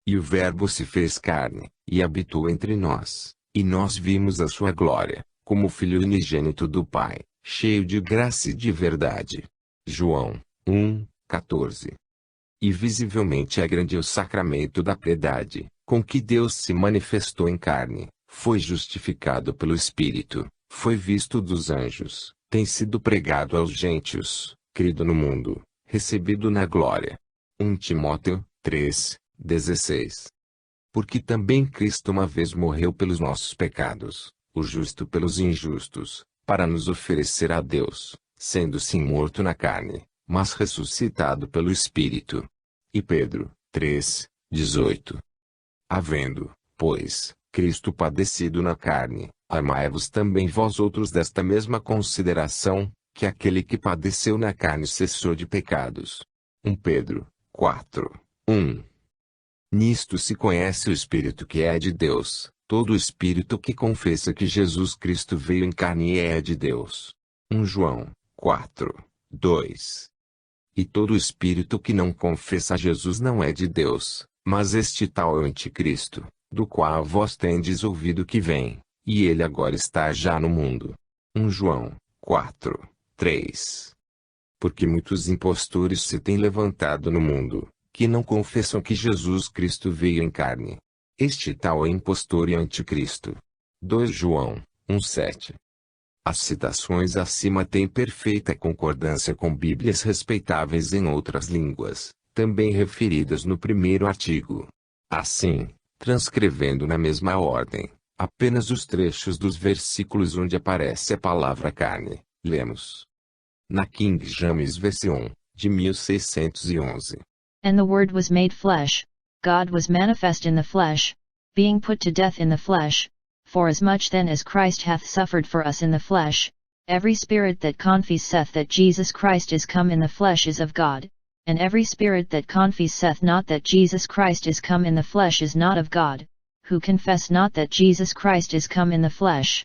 E o Verbo se fez carne, e habitou entre nós, e nós vimos a sua glória, como Filho unigênito do Pai, cheio de graça e de verdade. João 1:14. E visivelmente é grande o sacramento da piedade, com que Deus se manifestou em carne, foi justificado pelo Espírito, foi visto dos anjos, tem sido pregado aos gentios, crido no mundo, recebido na glória. 1 Timóteo 3:16. Porque também Cristo uma vez morreu pelos nossos pecados, o justo pelos injustos, para nos oferecer a Deus, sendo sim morto na carne, mas ressuscitado pelo Espírito. E Pedro 3:18. Havendo, pois, Cristo padecido na carne, amai-vos também vós outros desta mesma consideração, que aquele que padeceu na carne cessou de pecados. 1 Pedro 4:1. Nisto se conhece o Espírito que é de Deus, todo espírito que confessa que Jesus Cristo veio em carne é de Deus. 1 João 4:2. E todo espírito que não confessa a Jesus não é de Deus, mas este tal é o anticristo, do qual vós tendes ouvido que vem, e ele agora está já no mundo. 1 João 4:3. Porque muitos impostores se têm levantado no mundo, que não confessam que Jesus Cristo veio em carne. Este tal é impostor e anticristo. 2 João 1:7. As citações acima têm perfeita concordância com bíblias respeitáveis em outras línguas, também referidas no primeiro artigo. Assim, transcrevendo na mesma ordem, apenas os trechos dos versículos onde aparece a palavra carne, lemos. Na King James Version, de 1611. And the Word was made flesh, God was manifest in the flesh, being put to death in the flesh. Forasmuch then as Christ hath suffered for us in the flesh, every spirit that confesseth that Jesus Christ is come in the flesh is of God, and every spirit that confesseth not that Jesus Christ is come in the flesh is not of God, who confess not that Jesus Christ is come in the flesh.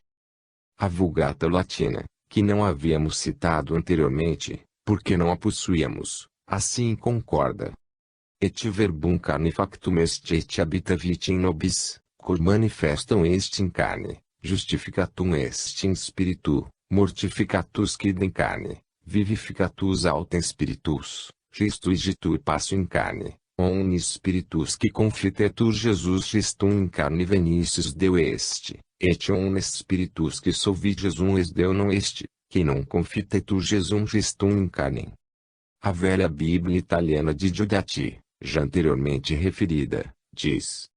A Vulgata Latina, que não havíamos citado anteriormente, porque não a possuíamos, assim concorda. Et verbum carne factum est et habitavit in nobis, quod manifestam est in carne, justificatum est in spiritu, mortificatus quid in carne, vivificatus autem spiritus, Christus igitur passo in carne, omnis spiritus qui confitetur Jesus Christum in carne venicis Deo est, et omnes spiritus qui solvit Jesum est Deo non est, que non confitetur Jesum Christum in carne. A velha Bíblia italiana de Diodati, já anteriormente referida, diz: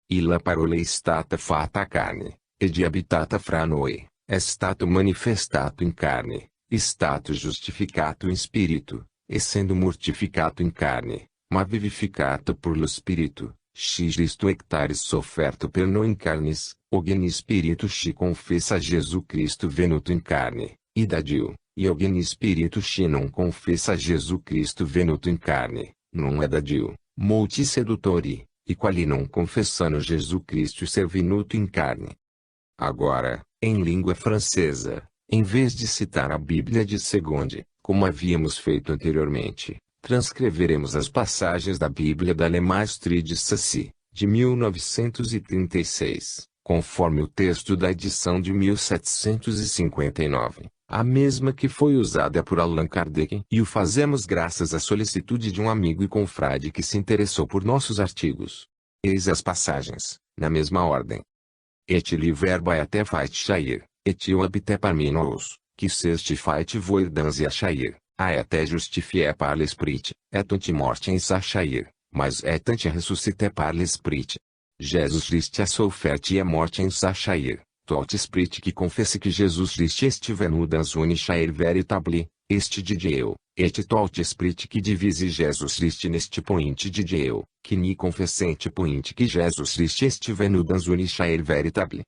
Illa parole stata fatta carne, ed habitata fra noi, è stato manifestato in carne, stato justificato in spirito, essendo mortificato in carne, ma vivificato por lo spirito, Cristo hectares sofferto per noi in carnis, ogni spiritu ci confessa Gesù Cristo venuto in carne, id a Dio, e ogni spiritu ci non confessa Gesù Cristo venuto in carne, non è da Dio. Molti seduttori, e quali non confessano Jesus Cristo ser venuto in carne. Agora, em língua francesa, em vez de citar a Bíblia de Segonde, como havíamos feito anteriormente, transcreveremos as passagens da Bíblia da Lemaitre de Sacy, de 1936, conforme o texto da edição de 1759, a mesma que foi usada por Allan Kardec, e o fazemos graças à solicitude de um amigo e confrade que se interessou por nossos artigos. Eis as passagens, na mesma ordem. Et li verba até fait chair, et eu habite parmi nous, qui sesti fait voir dans a chair, a até justifie par l'esprit, et unt morte en sa chair, mas tant ressuscité par l'esprit. Jesus Christ a souffert et mort en sa chair, tot esprit qui confesse que Jesus Christ est venu dans une chair véritable, est de Dieu, et tot esprit qui divise Jesus Christ neste point de Dieu, que ni confessente point que Jesus Christ est venu dans une chair véritable.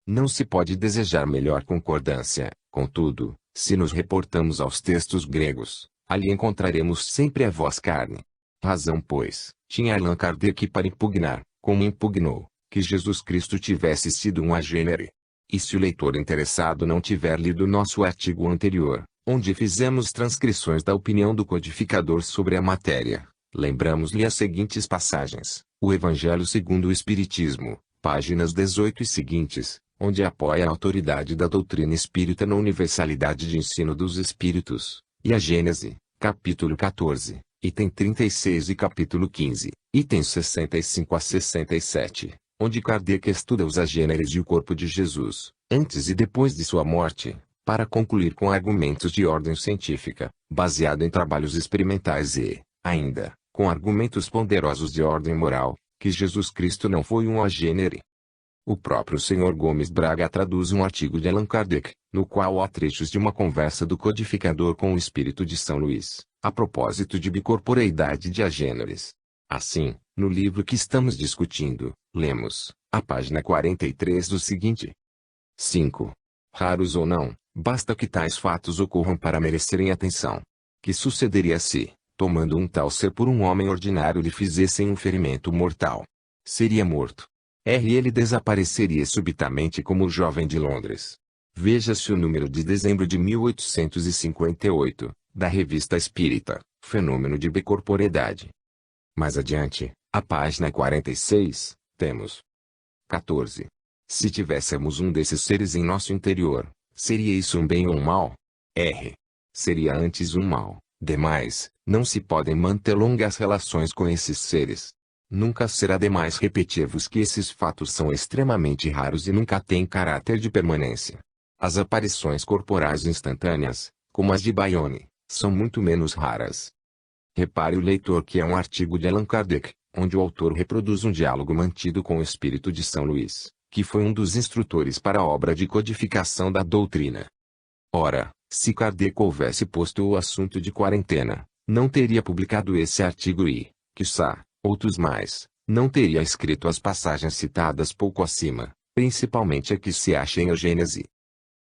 Não se pode desejar melhor concordância, contudo, se nos reportamos aos textos gregos, ali encontraremos sempre a voz carne. Razão pois, tinha Allan Kardec para impugnar, como impugnou, que Jesus Cristo tivesse sido um agênere. E se o leitor interessado não tiver lido nosso artigo anterior, onde fizemos transcrições da opinião do codificador sobre a matéria, lembramos-lhe as seguintes passagens: o Evangelho segundo o Espiritismo, páginas 18 e seguintes, onde apoia a autoridade da doutrina espírita na universalidade de ensino dos espíritos, e a Gênese, capítulo 14, item 36 e capítulo 15, itens 65 a 67, onde Kardec estuda os agêneres e o corpo de Jesus, antes e depois de sua morte, para concluir com argumentos de ordem científica, baseado em trabalhos experimentais e, ainda, com argumentos ponderosos de ordem moral, que Jesus Cristo não foi um agênere. O próprio Sr. Gomes Braga traduz um artigo de Allan Kardec, no qual há trechos de uma conversa do codificador com o espírito de São Luís, a propósito de bicorporeidade de agêneres. Assim, no livro que estamos discutindo, lemos, a página 43 do seguinte: 5. Raros ou não, basta que tais fatos ocorram para merecerem atenção. Que sucederia se, tomando um tal ser por um homem ordinário lhe fizessem um ferimento mortal? Seria morto. Ele desapareceria subitamente como o jovem de Londres. Veja-se o número de dezembro de 1858, da Revista Espírita, Fenômeno de Bicorporeidade. Mais adiante, a página 46, temos 14. Se tivéssemos um desses seres em nosso interior, seria isso um bem ou um mal? Seria antes um mal. Demais, não se podem manter longas relações com esses seres. Nunca será demais repetir-vos que esses fatos são extremamente raros e nunca têm caráter de permanência. As aparições corporais instantâneas, como as de Bayonne, são muito menos raras. Repare o leitor que é um artigo de Allan Kardec, onde o autor reproduz um diálogo mantido com o espírito de São Luís, que foi um dos instrutores para a obra de codificação da doutrina. Ora, se Kardec houvesse posto o assunto de quarentena, não teria publicado esse artigo e, quiçá, outros mais, não teria escrito as passagens citadas pouco acima, principalmente a que se acha em a Gênese.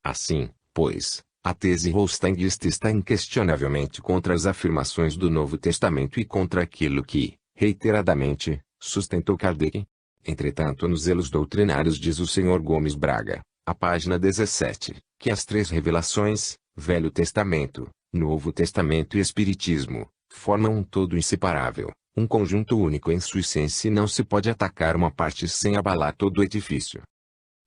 Assim, pois, a tese rostainguista está inquestionavelmente contra as afirmações do Novo Testamento e contra aquilo que, reiteradamente, sustentou Kardec. Entretanto, nos Elos Doutrinários diz o Sr. Gomes Braga, a página 17, que as três revelações, Velho Testamento, Novo Testamento e Espiritismo, formam um todo inseparável, um conjunto único em sua essência e não se pode atacar uma parte sem abalar todo o edifício.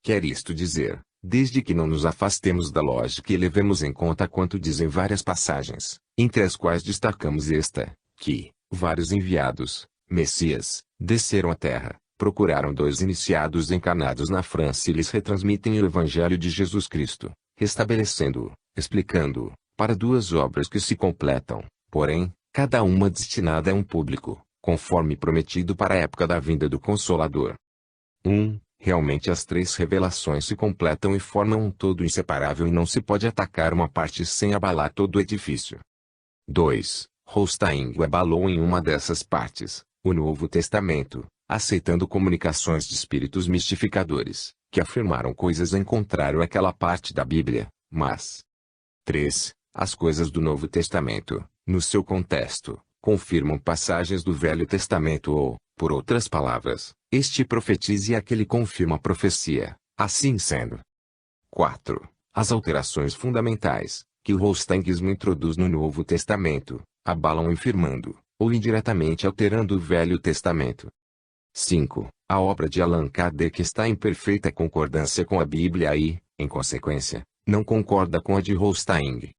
Quer isto dizer, desde que não nos afastemos da lógica e levemos em conta quanto dizem várias passagens, entre as quais destacamos esta, que, vários enviados, Messias, desceram à terra, procuraram dois iniciados encarnados na França e lhes retransmitem o Evangelho de Jesus Cristo, restabelecendo-o, explicando-o, para duas obras que se completam, porém, cada uma destinada a um público, conforme prometido para a época da vinda do Consolador. 1. Realmente as três revelações se completam e formam um todo inseparável e não se pode atacar uma parte sem abalar todo o edifício. 2. Rostaing abalou em uma dessas partes, o Novo Testamento, aceitando comunicações de espíritos mistificadores, que afirmaram coisas em contrário àquela parte da Bíblia, mas 3. As coisas do Novo Testamento, no seu contexto, confirmam passagens do Velho Testamento ou, por outras palavras, este profetiza e aquele confirma a profecia, assim sendo. 4. As alterações fundamentais, que o rostainguismo introduz no Novo Testamento, abalam infirmando, ou indiretamente alterando o Velho Testamento. 5. A obra de Allan Kardec está em perfeita concordância com a Bíblia e, em consequência, não concorda com a de Rostaing.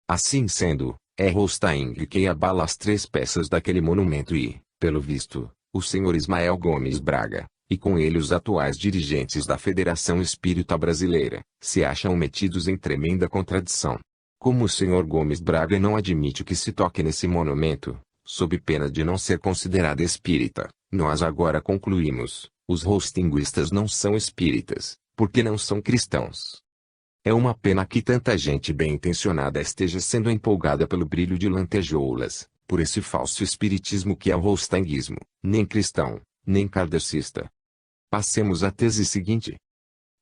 Assim sendo, é Rostaing que abala as três peças daquele monumento e, pelo visto, o Sr. Ismael Gomes Braga, e com ele os atuais dirigentes da Federação Espírita Brasileira, se acham metidos em tremenda contradição. Como o Sr. Gomes Braga não admite que se toque nesse monumento, sob pena de não ser considerada espírita. Nós agora concluímos, os hostinguistas não são espíritas, porque não são cristãos. É uma pena que tanta gente bem-intencionada esteja sendo empolgada pelo brilho de lantejoulas, por esse falso espiritismo que é o hostinguismo, nem cristão, nem kardecista. Passemos à tese seguinte.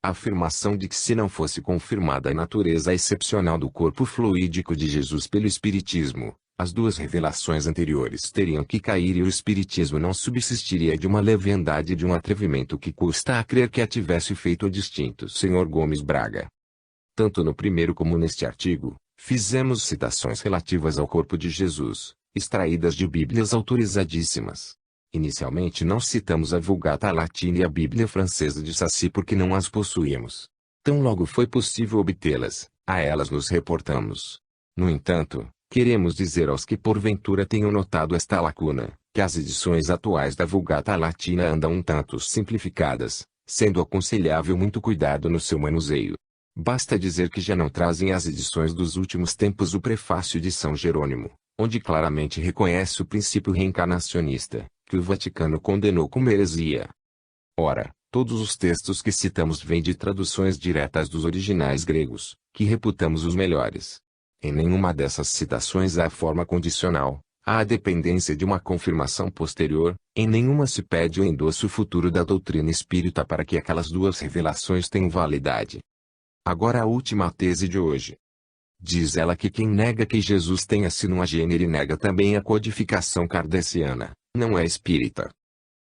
A afirmação de que se não fosse confirmada a natureza excepcional do corpo fluídico de Jesus pelo Espiritismo, as duas revelações anteriores teriam que cair e o Espiritismo não subsistiria de uma leviandade e de um atrevimento que custa a crer que a tivesse feito o distinto Sr. Gomes Braga. Tanto no primeiro como neste artigo, fizemos citações relativas ao corpo de Jesus, extraídas de Bíblias autorizadíssimas. Inicialmente não citamos a Vulgata Latina e a Bíblia Francesa de Saci porque não as possuíamos. Tão logo foi possível obtê-las, a elas nos reportamos. No entanto, queremos dizer aos que porventura tenham notado esta lacuna, que as edições atuais da Vulgata Latina andam um tanto simplificadas, sendo aconselhável muito cuidado no seu manuseio. Basta dizer que já não trazem as edições dos últimos tempos o prefácio de São Jerônimo, onde claramente reconhece o princípio reencarnacionista, que o Vaticano condenou como heresia. Ora, todos os textos que citamos vêm de traduções diretas dos originais gregos, que reputamos os melhores. Em nenhuma dessas citações há forma condicional, há a dependência de uma confirmação posterior, em nenhuma se pede o endosso futuro da doutrina espírita para que aquelas duas revelações tenham validade. Agora a última tese de hoje. Diz ela que quem nega que Jesus tenha sido um agênere nega também a codificação kardeciana, não é espírita.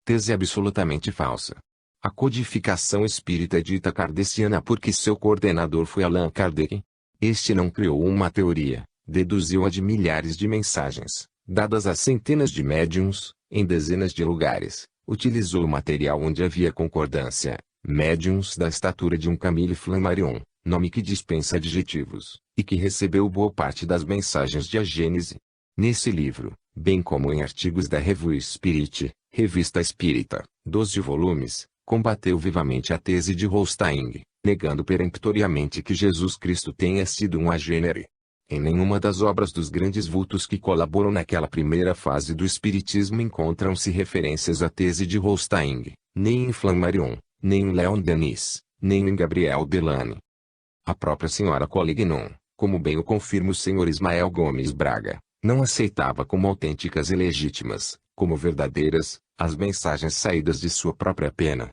Tese absolutamente falsa. A codificação espírita é dita kardeciana porque seu coordenador foi Allan Kardec. Este não criou uma teoria, deduziu-a de milhares de mensagens, dadas a centenas de médiuns, em dezenas de lugares, utilizou o material onde havia concordância, médiuns da estatura de um Camille Flammarion, nome que dispensa adjetivos, e que recebeu boa parte das mensagens de A Gênese. Nesse livro, bem como em artigos da Revue Spirit, Revista Espírita, 12 volumes, combateu vivamente a tese de Holstein, negando peremptoriamente que Jesus Cristo tenha sido um agênere. Em nenhuma das obras dos grandes vultos que colaboram naquela primeira fase do Espiritismo encontram-se referências à tese de Holstein, nem em Flammarion, nem em Leon Denis, nem em Gabriel Delane. A própria senhora Collignon, como bem o confirma o Sr. Ismael Gomes Braga, não aceitava como autênticas e legítimas, como verdadeiras, as mensagens saídas de sua própria pena.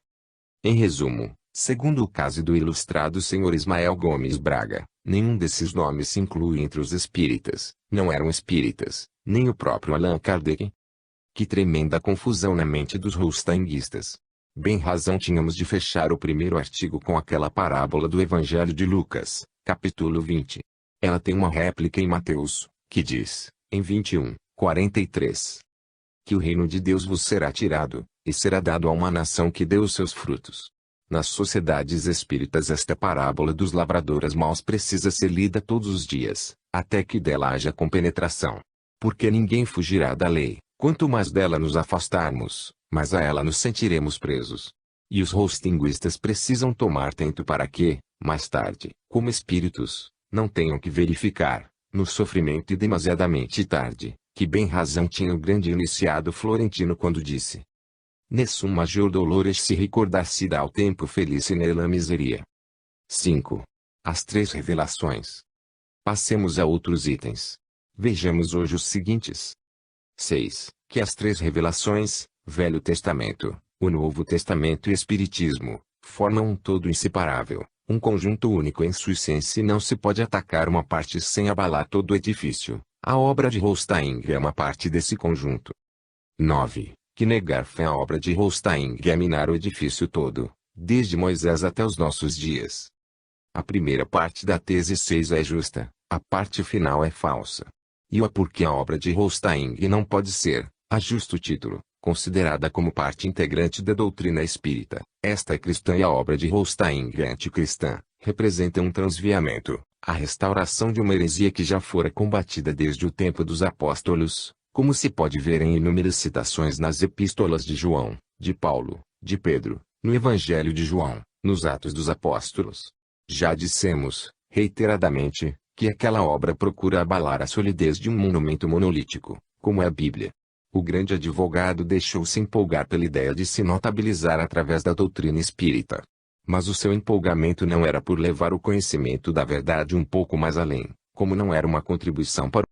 Em resumo, segundo o caso do ilustrado Sr. Ismael Gomes Braga, nenhum desses nomes se inclui entre os espíritas, não eram espíritas, nem o próprio Allan Kardec. Que tremenda confusão na mente dos holsteinguistas. Bem razão tínhamos de fechar o primeiro artigo com aquela parábola do Evangelho de Lucas, capítulo 20. Ela tem uma réplica em Mateus, que diz, em 21:43, que o reino de Deus vos será tirado, e será dado a uma nação que dê os seus frutos. Nas sociedades espíritas esta parábola dos lavradores maus precisa ser lida todos os dias, até que dela haja compenetração. Porque ninguém fugirá da lei, quanto mais dela nos afastarmos, mais a ela nos sentiremos presos. E os holsteinguistas precisam tomar tento para que, mais tarde, como espíritos, não tenham que verificar, no sofrimento e demasiadamente tarde, que bem razão tinha o grande iniciado Florentino quando disse: Nessum major dolores se recordar-se dá ao tempo feliz nella miseria. 5. As três revelações. Passemos a outros itens. Vejamos hoje os seguintes. 6. Que as três revelações, Velho Testamento, o Novo Testamento e Espiritismo, formam um todo inseparável, um conjunto único em sua essência e não se pode atacar uma parte sem abalar todo o edifício. A obra de Holstein é uma parte desse conjunto. 9. Que negar fé à obra de Holstein é minar o edifício todo, desde Moisés até os nossos dias. A primeira parte da tese 6 é justa, a parte final é falsa. E o porque a obra de Holstein não pode ser, a justo título, considerada como parte integrante da doutrina espírita. Esta é cristã e a obra de Holstein é anticristã, representa um transviamento, a restauração de uma heresia que já fora combatida desde o tempo dos apóstolos, como se pode ver em inúmeras citações nas epístolas de João, de Paulo, de Pedro, no Evangelho de João, nos Atos dos Apóstolos. Já dissemos, reiteradamente, que aquela obra procura abalar a solidez de um monumento monolítico, como é a Bíblia. O grande advogado deixou-se empolgar pela ideia de se notabilizar através da doutrina espírita. Mas o seu empolgamento não era por levar o conhecimento da verdade um pouco mais além, como não era uma contribuição para